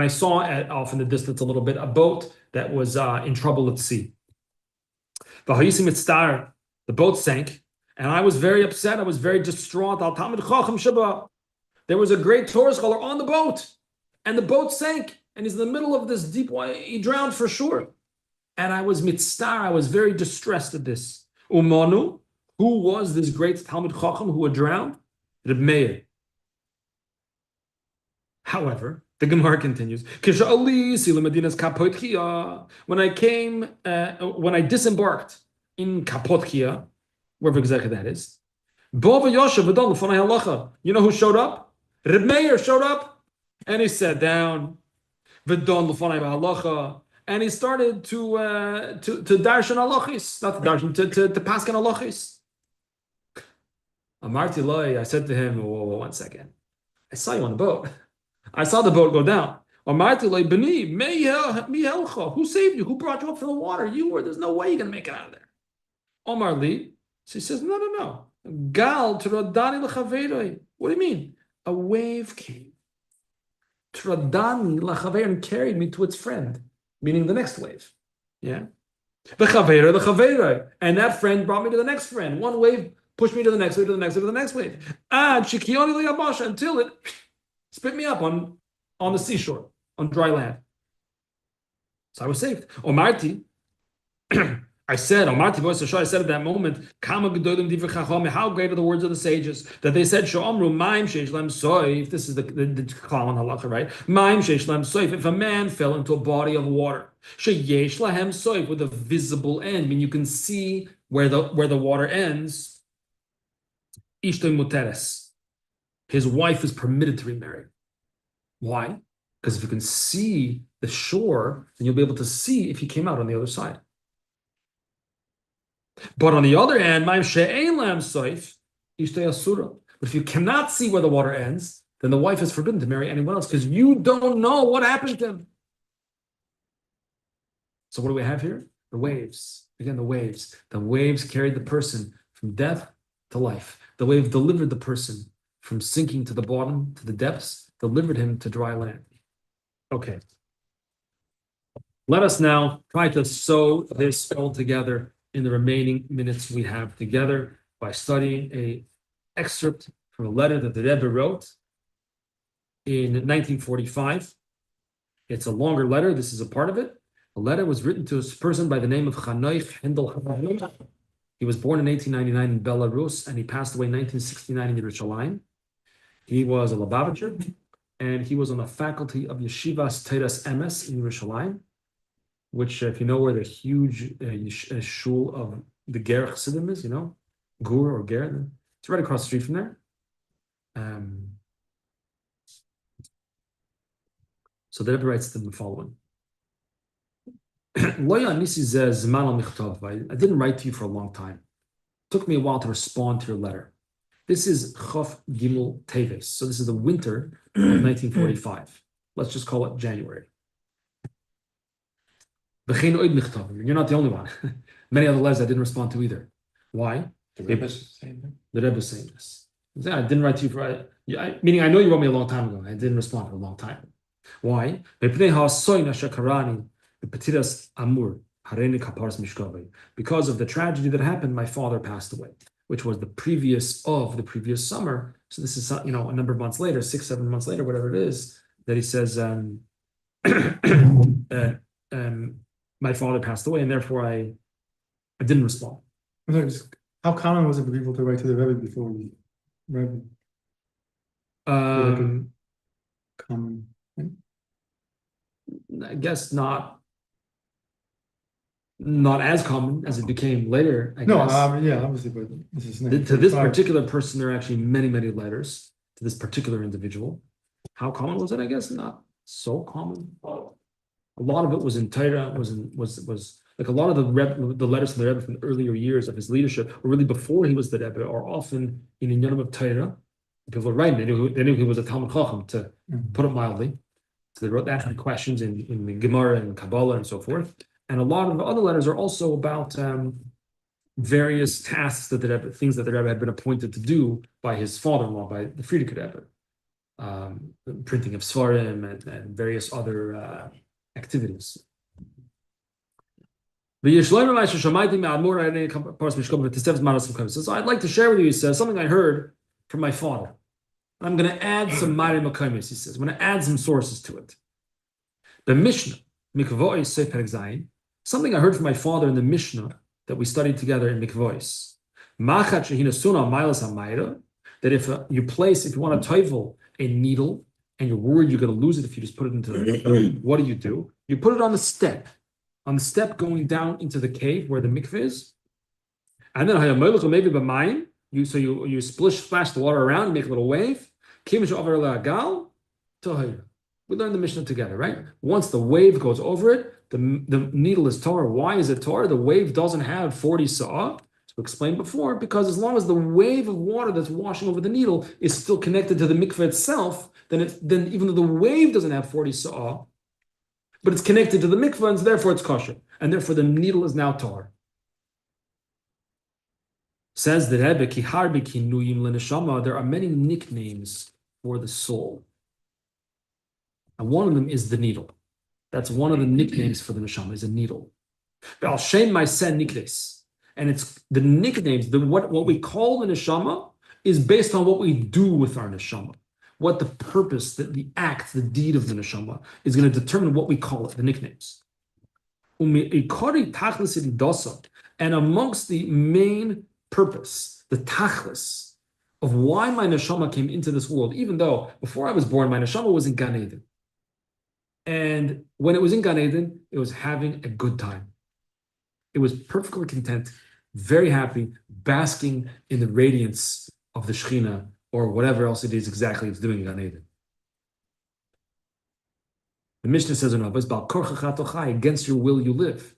A: I saw off in the distance a little bit a boat that was in trouble at sea. The boat sank, and I was very upset. I was very distraught. There was a great Torah scholar on the boat, and the boat sank, and he's in the middle of this deep water. He drowned for sure. And I was mitzvah. I was very distressed at this. Umanu, who was this great Talmud Chacham who had drowned? Reb Meir. However, the Gemara continues. When I disembarked in Kapotkia, wherever exactly that is, you know who showed up? Reb Meir showed up, and he sat down. And he started to darshan halachis, not to darshan, to paskin halachis. Amarti loy, I said to him, whoa, 1 second. I saw you on the boat. I saw the boat go down. Amarti loy, b'ni, mi helcha. Who saved you? Who brought you up from the water? You were. There's no way you're going to make it out of there. Omar Li, she says, no. Gal tradani l'chaveiroi. What do you mean? A wave came. Tradani l'chaveir and carried me to its friend, meaning the next wave. Yeah. The chaveiroi. And that friend brought me to the next friend. One wave pushed me to the next wave, to the next wave, to the next wave. Until it spit me up on the seashore, on dry land. So I was saved. Omarti, I said at that moment, how great are the words of the sages, that they said, Sha'omru maim sheish lem soif. This is the Chalaman Halacha, right? Maim sheish lem soif. If a man fell into a body of water, sheyesh lahem soif, with a visible end, I mean, you can see where the water ends. Ishtoi muteres. His wife is permitted to remarry. Why? Because if you can see the shore, then you'll be able to see if he came out on the other side. But on the other hand, but if you cannot see where the water ends, then the wife is forbidden to marry anyone else because you don't know what happened to him. So what do we have here? The waves. Again, the waves. The waves carried the person from death to life. The wave delivered the person from sinking to the bottom, to the depths, delivered him to dry land. Okay. Let us now try to sew this all together in the remaining minutes we have together by studying an excerpt from a letter that the Rebbe wrote in 1945. It's a longer letter. This is a part of it. The letter was written to a person by the name of Chanoich Hendel Hamayim. He was born in 1899 in Belarus, and he passed away in 1969 in Yerushalayim. He was a Lubavitcher, and he was on the faculty of Yeshivas Teras Emes in Yerushalayim, which, if you know where the huge shul of the Ger Chassidim is, Gur or Ger, it's right across the street from there. So the Rebbe writes them the following. I didn't write to you for a long time. It took me a while to respond to your letter. This is Chof Gimmel Teves. So this is the winter of 1945. Let's just call it January. You're not the only one. Many other letters I didn't respond to either. Why?
B: The Rebbe's saying that?
A: The Rebbe's saying this. I didn't write to you for, meaning I know you wrote me a long time ago. I didn't respond for a long time. Why? Because of the tragedy that happened, my father passed away, which was the previous summer. So this is, a number of months later, 6-7 months later, whatever it is, that he says, my father passed away, and therefore I didn't respond.
H: How common was it for people to write to the Rebbe before the Rebbe?
A: Um,
B: Common.
A: I guess not as common as it became later, I
H: No,
A: guess.
H: yeah, obviously, but this is.
A: To this particular person, there are actually many, many letters to this particular individual. How common was it? I guess not so common. A lot of it was in Torah, was like a lot of the letters from the Rebbe from the earlier years of his leadership, or really before he was the Rebbe, are often in Inyanim of Torah. People were writing, they knew he was a Talmud Chacham, to put it mildly. So they wrote actually questions in the Gemara and Kabbalah and so forth. And a lot of the other letters are also about various tasks that the Rebbe, things that the Rebbe had been appointed to do by his father-in-law, by the Frierdiker Rebbe. Printing of Svarim and various other activities. So I'd like to share with you, he says, something I heard from my father. I'm going to add some Mari Makamis, he says. I'm going to add some sources to it. The Mishnah, Mikvois Sefer Zayin, something I heard from my father in the Mishnah that we studied together in Mikvois. That if you want to toivel a needle and you're worried you're going to lose it if you just put it into the what do? You put it on the step going down into the cave where the mikveh is. And then you splash the water around, you make a little wave. We learned the Mishnah together, right? Once the wave goes over it, the needle is Torah. Why is it Torah? The wave doesn't have 40 sa'ah. We explained before, because as long as the wave of water that's washing over the needle is still connected to the mikveh itself, then even though the wave doesn't have 40 sa'ah, but it's connected to the mikveh, and therefore it's kosher, and therefore the needle is now tar. Says the Rebbe, ki harbi kinuyim leneshama, there are many nicknames for the soul, and one of them is the needle. That's one of the nicknames for the neshama, is a needle. Be'al shem ma'aseh niknes. And it's the nicknames, what we call the neshama is based on what we do with our neshama. What the purpose, the act, the deed of the neshama is going to determine what we call it, the nicknames. And amongst the main purpose, the tachlis, of why my neshama came into this world, even though before I was born, my neshama was in Gan Eden. And when it was in Gan Eden, it was having a good time. It was perfectly content, very happy, basking in the radiance of the Shekhinah or whatever else it is exactly it's doing in Gan Eden. The Mishnah says in Abbas, against your will you live.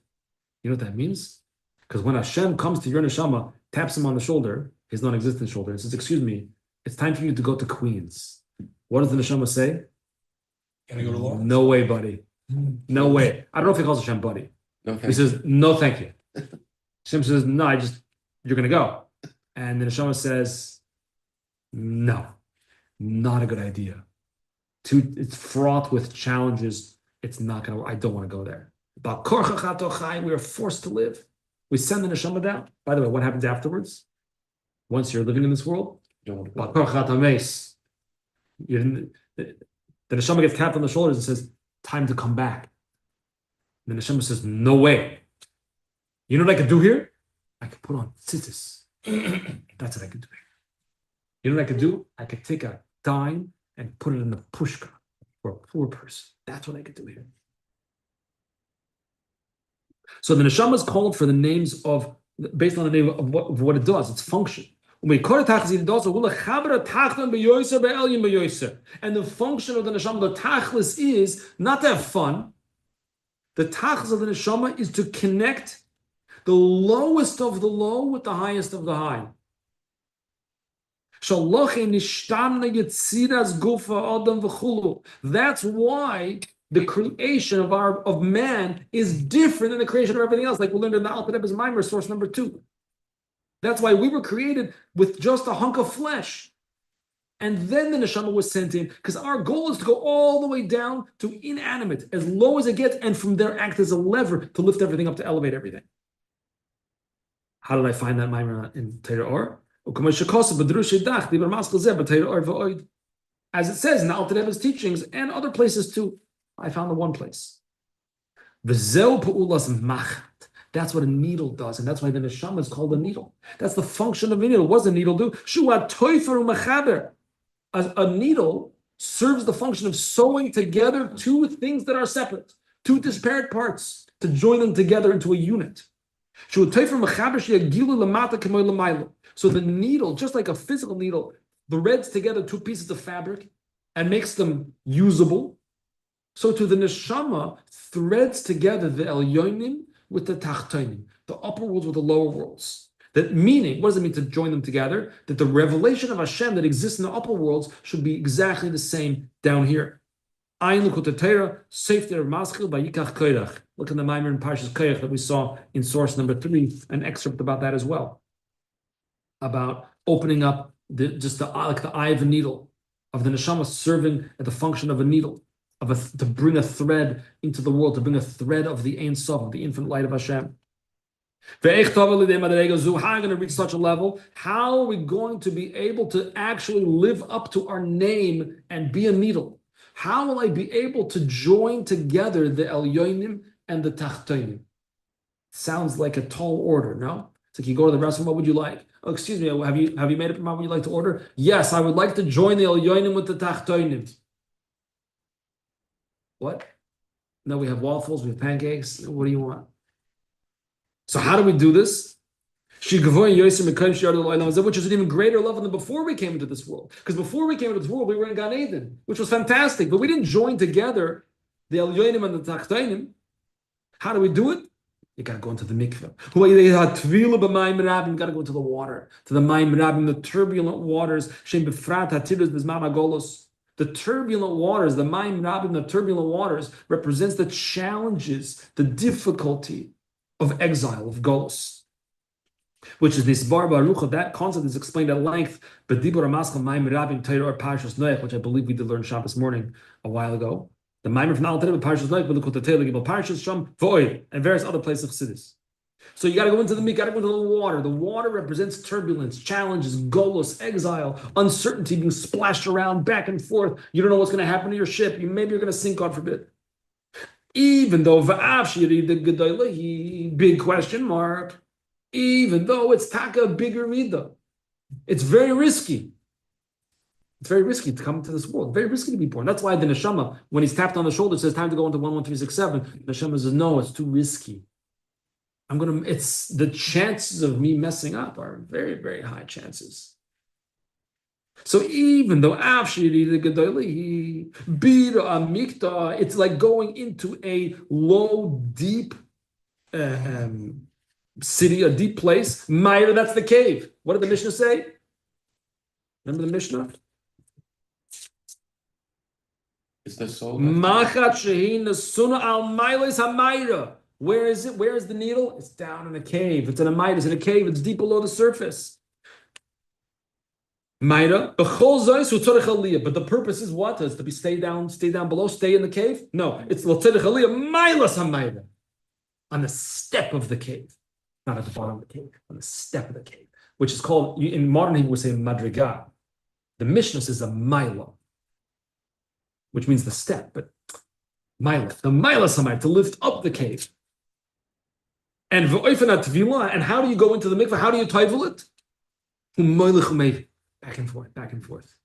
A: You know what that means? Because when Hashem comes to your neshama, taps him on the shoulder, his non-existent shoulder, and says, excuse me, it's time for you to go to Queens. What does the neshama say?
F: Can I go to Lawrence?
A: No way, buddy. No way. I don't know if he calls Hashem buddy.
B: No,
A: He says, no, thank you. Hashem says, no, you're going to go. And the neshama says, no, not a good idea. It's fraught with challenges. It's not going to, I don't want to go there. We are forced to live. We send the neshama down. By the way, what happens afterwards? Once you're living in this world, the neshama gets tapped on the shoulders and says, time to come back. And the neshama says, no way. You know what I could do here? I could put on tzitzis. That's what I could do here. You know what I could do? I could take a dime and put it in the pushka for a poor person. That's what I could do here. So the neshama is called for the names of, based on the name of what it does, its function. And the function of the neshama, the tachlis, is not to have fun. The tachlis of the neshama is to connect the lowest of the low with the highest of the high. That's why the creation of man is different than the creation of everything else, like we learned in the Alter Rebbe's Maimer, source number 2. That's why we were created with just a hunk of flesh. And then the neshama was sent in, because our goal is to go all the way down to inanimate, as low as it gets, and from there act as a lever to lift everything up, to elevate everything. How did I find that Maimer in Torah Or? As it says in the Alter Rebbe's teachings and other places too. I found the one place. That's what a needle does, and that's why the neshama is called a needle. That's the function of a needle. What does a needle do? A needle serves the function of sewing together two things that are separate, two disparate parts, to join them together into a unit. So the needle, just like a physical needle, threads together two pieces of fabric and makes them usable. So to the neshama threads together the elyonim with the tachtonim, the upper worlds with the lower worlds. That meaning, what does it mean to join them together? That the revelation of Hashem that exists in the upper worlds should be exactly the same down here. Ayin l'kutatera, safety of maskil by yikach koyrach. Look in the Maimer in Parshas Koyrach that we saw in source number 3, an excerpt about that as well. About opening up like the eye of a needle, of the neshama serving at the function of a needle, to bring a thread into the world, to bring a thread of the Ein Sof, of the infinite light of Hashem. How are we going to reach such a level? How are we going to be able to actually live up to our name and be a needle? How will I be able to join together the Elyonim and the Tachtonim? Sounds like a tall order, no? It's like you go to the restaurant, what would you like? Oh, excuse me, have you made up your mind what you'd like to order? Yes, I would like to join the Elyonim with the Tachtonim. What? No, we have waffles, we have pancakes. What do you want? So how do we do this? Which is an even greater level than before we came into this world. Because before we came into this world, we were in Gan Eden, which was fantastic, but we didn't join together the Elyonim and the Tachtonim. How do we do it? You got to go into the mikveh. You got to go into the water, to the Mayim Rabim, the turbulent waters. The turbulent waters, the Mayim Rabim, the turbulent waters, represents the challenges, the difficulty of exile, of Golus, which is this Bar Baruch. That concept is explained at length, but Dibur Amaschal Mayim Rabim Torah or Parshas Noach, which I believe we did learn Shabbos morning a while ago. The Mayim from Al Torah, Parshas Noach, Belukot Torah, Gimel Parshas Sham, Void, and various other places of Chassidus. So you got to go into the water. The water represents turbulence, challenges, Golus, exile, uncertainty, being splashed around back and forth. You don't know what's going to happen to your ship. Maybe you're going to sink, God forbid. Even though big question mark, even though it's taka bigger rida, it's very risky. It's very risky to come into this world. Very risky to be born. That's why the neshama, when he's tapped on the shoulder, says time to go into 11367. The neshama says, no, it's too risky. It's the chances of me messing up are very, very high chances. So even though it's like going into a low, deep city, a deep place. Meir, that's the cave. What did the Mishnah say? Remember the Mishnah?
B: It's the soul.
A: Where is it? Where is the needle? It's down in a cave. It's in a Maida. It's in a cave. It's deep below the surface. Maida. But the purpose is what? Is to stay down below, stay in the cave? No, it's on the step of the cave. Not at the bottom of the cave, on the step of the cave, which is called, in modern Hebrew, we say madriga. The Mishnah says a maila, which means the step, but maila, the maila samai, to lift up the cave. And how do you go into the mikveh? How do you taivel it? Back and forth, back and forth.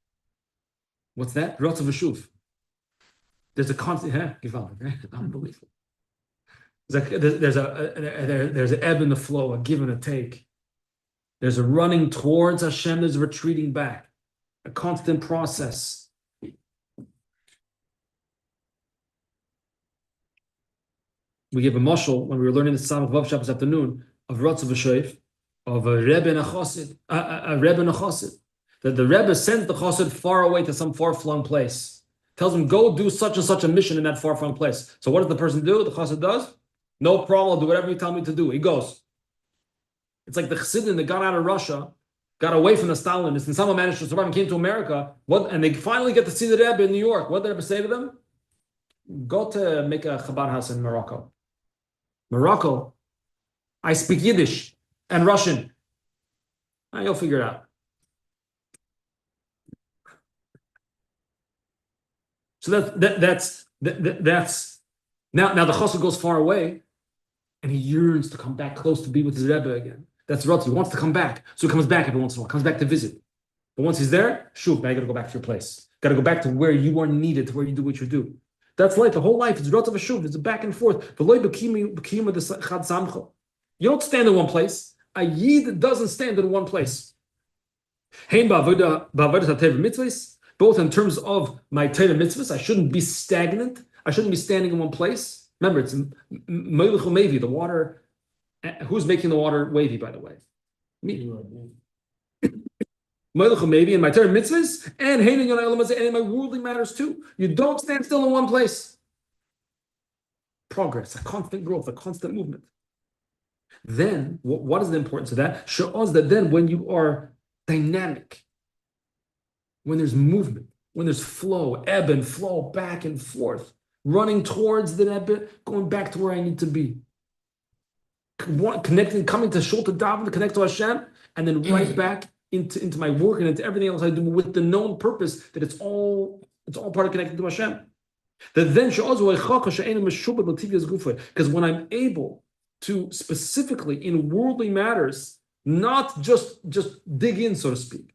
A: What's that? Rotz of a shuv. There's a constant, unbelievable. There's an ebb and a flow, a give and a take. There's a running towards Hashem, there's a retreating back, a constant process. We give a mashal when we were learning the Samach Vav Shabbos afternoon of Rotz of a Shoif, of a Rebbe and a Chassid, that the Rebbe sends the Chassid far away to some far-flung place. Tells him, go do such and such a mission in that far-flung place. So what does the person do? The Chassid does? No problem, I'll do whatever you tell me to do. He goes. It's like the Chassidim that got out of Russia, got away from the Stalinists, and someone managed to survive and came to America, and they finally get to see the Rebbe in New York. What did the Rebbe say to them? Go to make a Chabad house in Morocco. Morocco, I speak Yiddish and Russian. You'll figure it out. So that's now the chassid goes far away, and he yearns to come back close to be with his Rebbe again. That's Rotz. He wants to come back, so he comes back every once in a while. Comes back to visit. But once he's there, shoot, now you gotta go back to your place. Gotta go back to where you are needed, to where you do what you do. That's life. The whole life is rot of a shuv. It's a back and forth. You don't stand in one place. A yid doesn't stand in one place. Both in terms of my Torah mitzvahs, I shouldn't be stagnant. I shouldn't be standing in one place. Remember, it's mevi, the water. Who's making the water wavy, by the way? Me. Maybe in my Torah mitzvahs and in my worldly matters too. You don't stand still in one place. Progress, a constant growth, a constant movement. Then, what is the importance of that? Show us that then when you are dynamic, when there's movement, when there's flow, ebb and flow, back and forth, running towards the ebb, going back to where I need to be. Connecting, coming to Shul to Daven, to connect to Hashem, and then right back into my work and into everything else I do with the known purpose that it's all part of connecting to Hashem. That then because when I'm able to specifically in worldly matters, not just dig in, so to speak.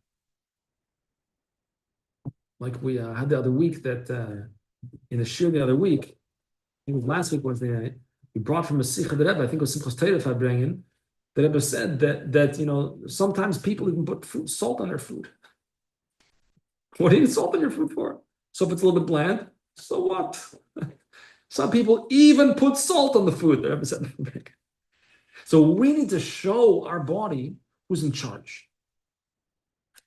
A: Like we had the other week that in the shir the other week, I think it was last week Wednesday night, we brought from a Sikha the Rebbe, I think it was Simchas Torah I bring in. The Rebbe said that sometimes people even put salt on their food. What do you need salt on your food for? So if it's a little bit bland, so what? Some people even put salt on the food. The Rebbe said. So we need to show our body who's in charge.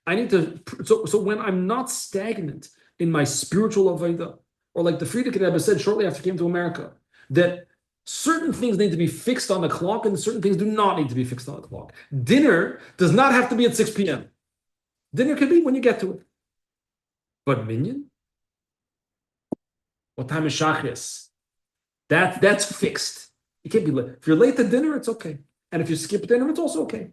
A: I need to. So when I'm not stagnant in my spiritual avodah, or like the Frierdiker Rebbe said shortly after he came to America, that certain things need to be fixed on the clock and certain things do not need to be fixed on the clock. Dinner does not have to be at 6 p.m. Dinner can be when you get to it. But minyan? What time is Shachris? That's fixed. You can't be late. If you're late to dinner, it's okay. And if you skip dinner, it's also okay.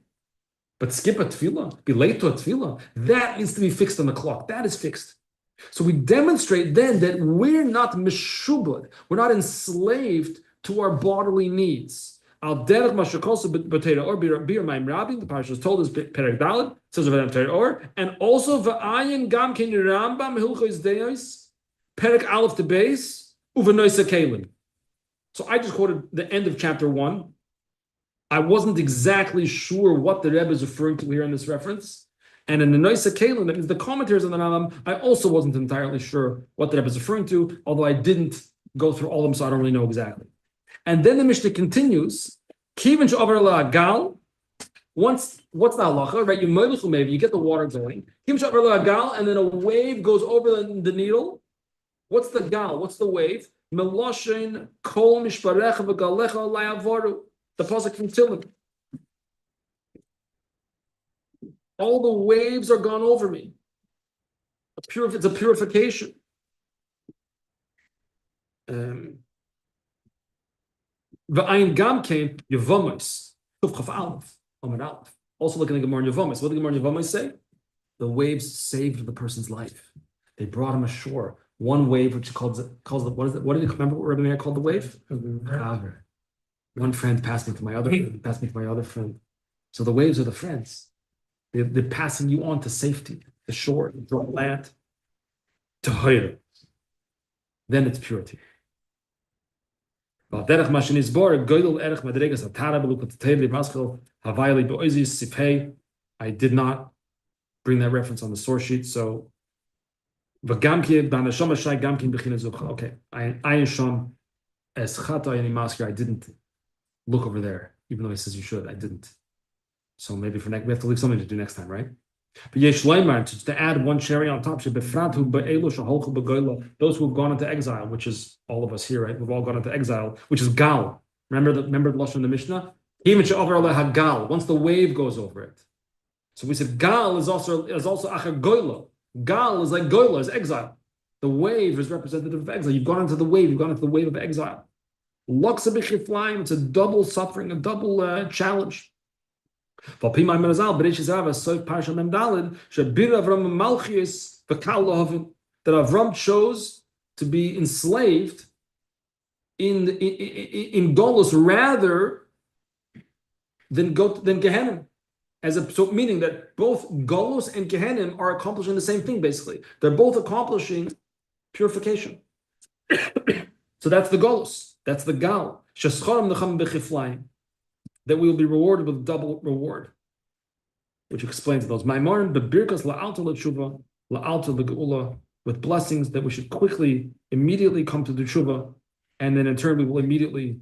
A: But skip a tefillah, be late to a tefillah, that needs to be fixed on the clock. That is fixed. So we demonstrate then that we're not meshubad, we're not enslaved to our bodily needs. Al derech mashakosa b'teira or bir ma'im rabbi. The parsha is told us perek daled says of teira or, and also v'ayin gam ken Rambam hilchos deos perek aleph to base uvenoisa kelim. So I just quoted the end of chapter 1. I wasn't exactly sure what the Rebbe is referring to here in this reference. And in the Noisa Kalim, that means the commentaries on the Rambam, I also wasn't entirely sure what the Rebbe is referring to, although I didn't go through all of them, so I don't really know exactly. And then the Mishnah continues, Kivin she'over la'agal, what's the halacha, right? You get the water going. Kivin she'over la'agal, and then a wave goes over the needle. What's the gal? What's the wave? Meloshin kol mishparecha v'galecha la'avoru. The pasuk from Tehillim. All the waves are gone over me. It's a purification. V'ayin gam came Yevamos. Also looking at Gemara Yevamos. What did Gemara Yevamos say? The waves saved the person's life. They brought him ashore. One wave, which calls the what is it? What did you remember? What Rabbi Meir called the wave? Chaver. One friend passed me to my other friend, passed me to my other friend. So the waves are the friends. They're passing you on to safety, the shore, the dry land, to higher. Then it's purity. I did not bring that reference on the source sheet, so okay. I didn't look over there, even though he says you should. I didn't. So maybe for next, we have to leave something to do next time, right? But to add one cherry on top, those who have gone into exile, which is all of us here, right? We've all gone into exile, which is gal. Remember the lashon in the Mishnah? Once the wave goes over it. So we said gal is also achar goyla. Gal is like goyla, is exile. The wave is representative of exile. You've gone into the wave. You've gone into the wave of exile. It's a double suffering, a double challenge. That Avram chose to be enslaved in Golus rather than Gehenna. So meaning that both Golos and Gehenim are accomplishing the same thing, basically. They're both accomplishing purification. So that's the Golos. That's the Gal. That we will be rewarded with double reward. Which explains those. Maimarim bebirkas la'alta l'tshuva, la'alta l'geula, with blessings that we should quickly, immediately come to the tshuva, and then in turn we will immediately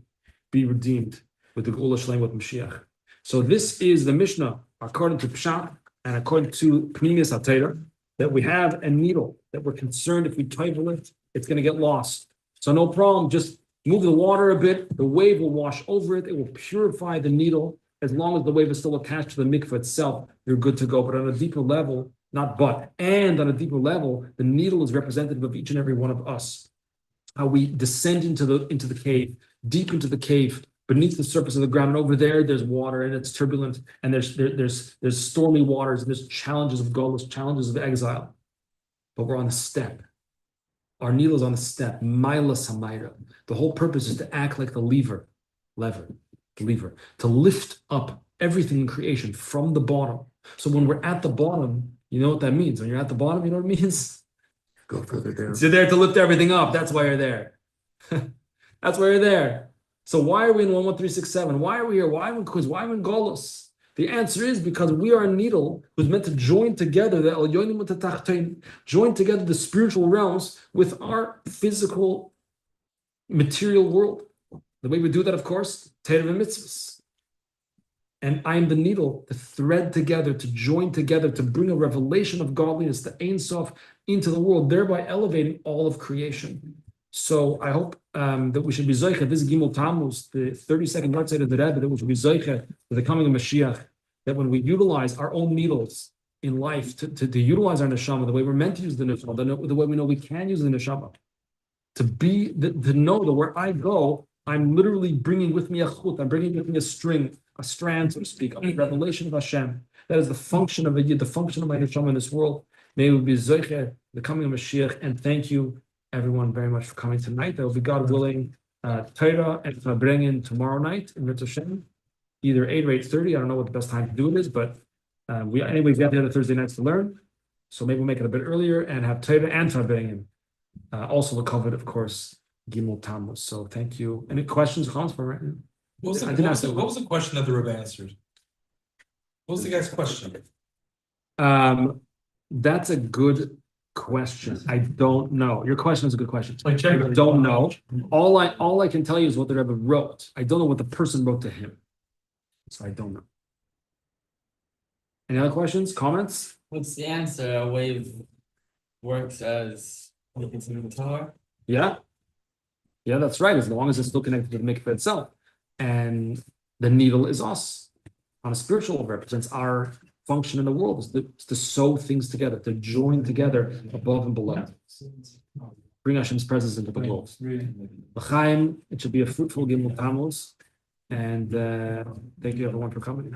A: be redeemed with the geula shalem with Mashiach. So this is the Mishnah, according to Pshat and according to Pnimius HaTorah, that we have a needle that we're concerned if we title it, it's going to get lost. So no problem, just move the water a bit, the wave will wash over it, it will purify the needle. As long as the wave is still attached to the mikveh itself, you're good to go. But on a deeper level, and on a deeper level, the needle is representative of each and every one of us. How we descend into the cave, deep into the cave, beneath the surface of the ground, and over there's water, and it's turbulent, and there's stormy waters, and there's challenges of golus, challenges of exile. But we're on the step. Our needle is on the step. Maila Samaira. The whole purpose is to act like the lever, to lift up everything in creation from the bottom. So when we're at the bottom, you know what that means. When you're at the bottom, you know what it means?
B: Go further down.
A: So you're there to lift everything up. That's why you're there. That's why you're there. So why are we in 11367? Why are we here? Why are we in quiz? Why are we in Golos? The answer is because we are a needle who's meant to join together join together the spiritual realms with our physical material world. The way we do that, of course, Torah and mitzvahs. And I am the needle to thread together, to join together, to bring a revelation of godliness, the Ein Sof, into the world, thereby elevating all of creation. So I hope that we should be zoicha, this Gimmel Tammuz, the 32nd Yartzeit of the Rebbe, that we should be zoicha for the coming of Mashiach, that when we utilize our own needles in life to utilize our neshama the way we're meant to use the neshama, the way we know we can use the neshama, to know that where I go, I'm literally bringing with me a chut, I'm bringing with me a string, a strand, so to speak, of the revelation of Hashem. That is the function of the function of my neshama in this world. May we be zoicha, the coming of Mashiach, and thank you everyone very much for coming tonight. There will be, God willing, Torah and Fabrengen tomorrow night in Mitzvah Shem, either 8 or 8:30. I don't know what the best time to do it is, but we have the other Thursday nights to learn. So maybe we'll make it a bit earlier and have Torah and Fabrengen. Also the covet, of course, Gimmel Tammuz. So thank you. Any questions or comments for right now?
F: What was the question that the Rebbe answered? What was the guy's question?
A: That's a good question. I don't know. Your question is a good question.
F: Like,
A: I don't know. All I can tell you is what the Rebbe wrote. I don't know what the person wrote to him. So I don't know. Any other questions, comments?
G: What's the answer? A wave works as the Torah?
A: Yeah. Yeah, that's right. As long as it's still connected to the mikveh itself. And the needle is us. On a spiritual level, represents our function in the world, is to sew things together, to join together above and below. Bring Hashem's presence into the world. L'chaim, it should be a fruitful Gimmel Tammuz. And thank you everyone for coming.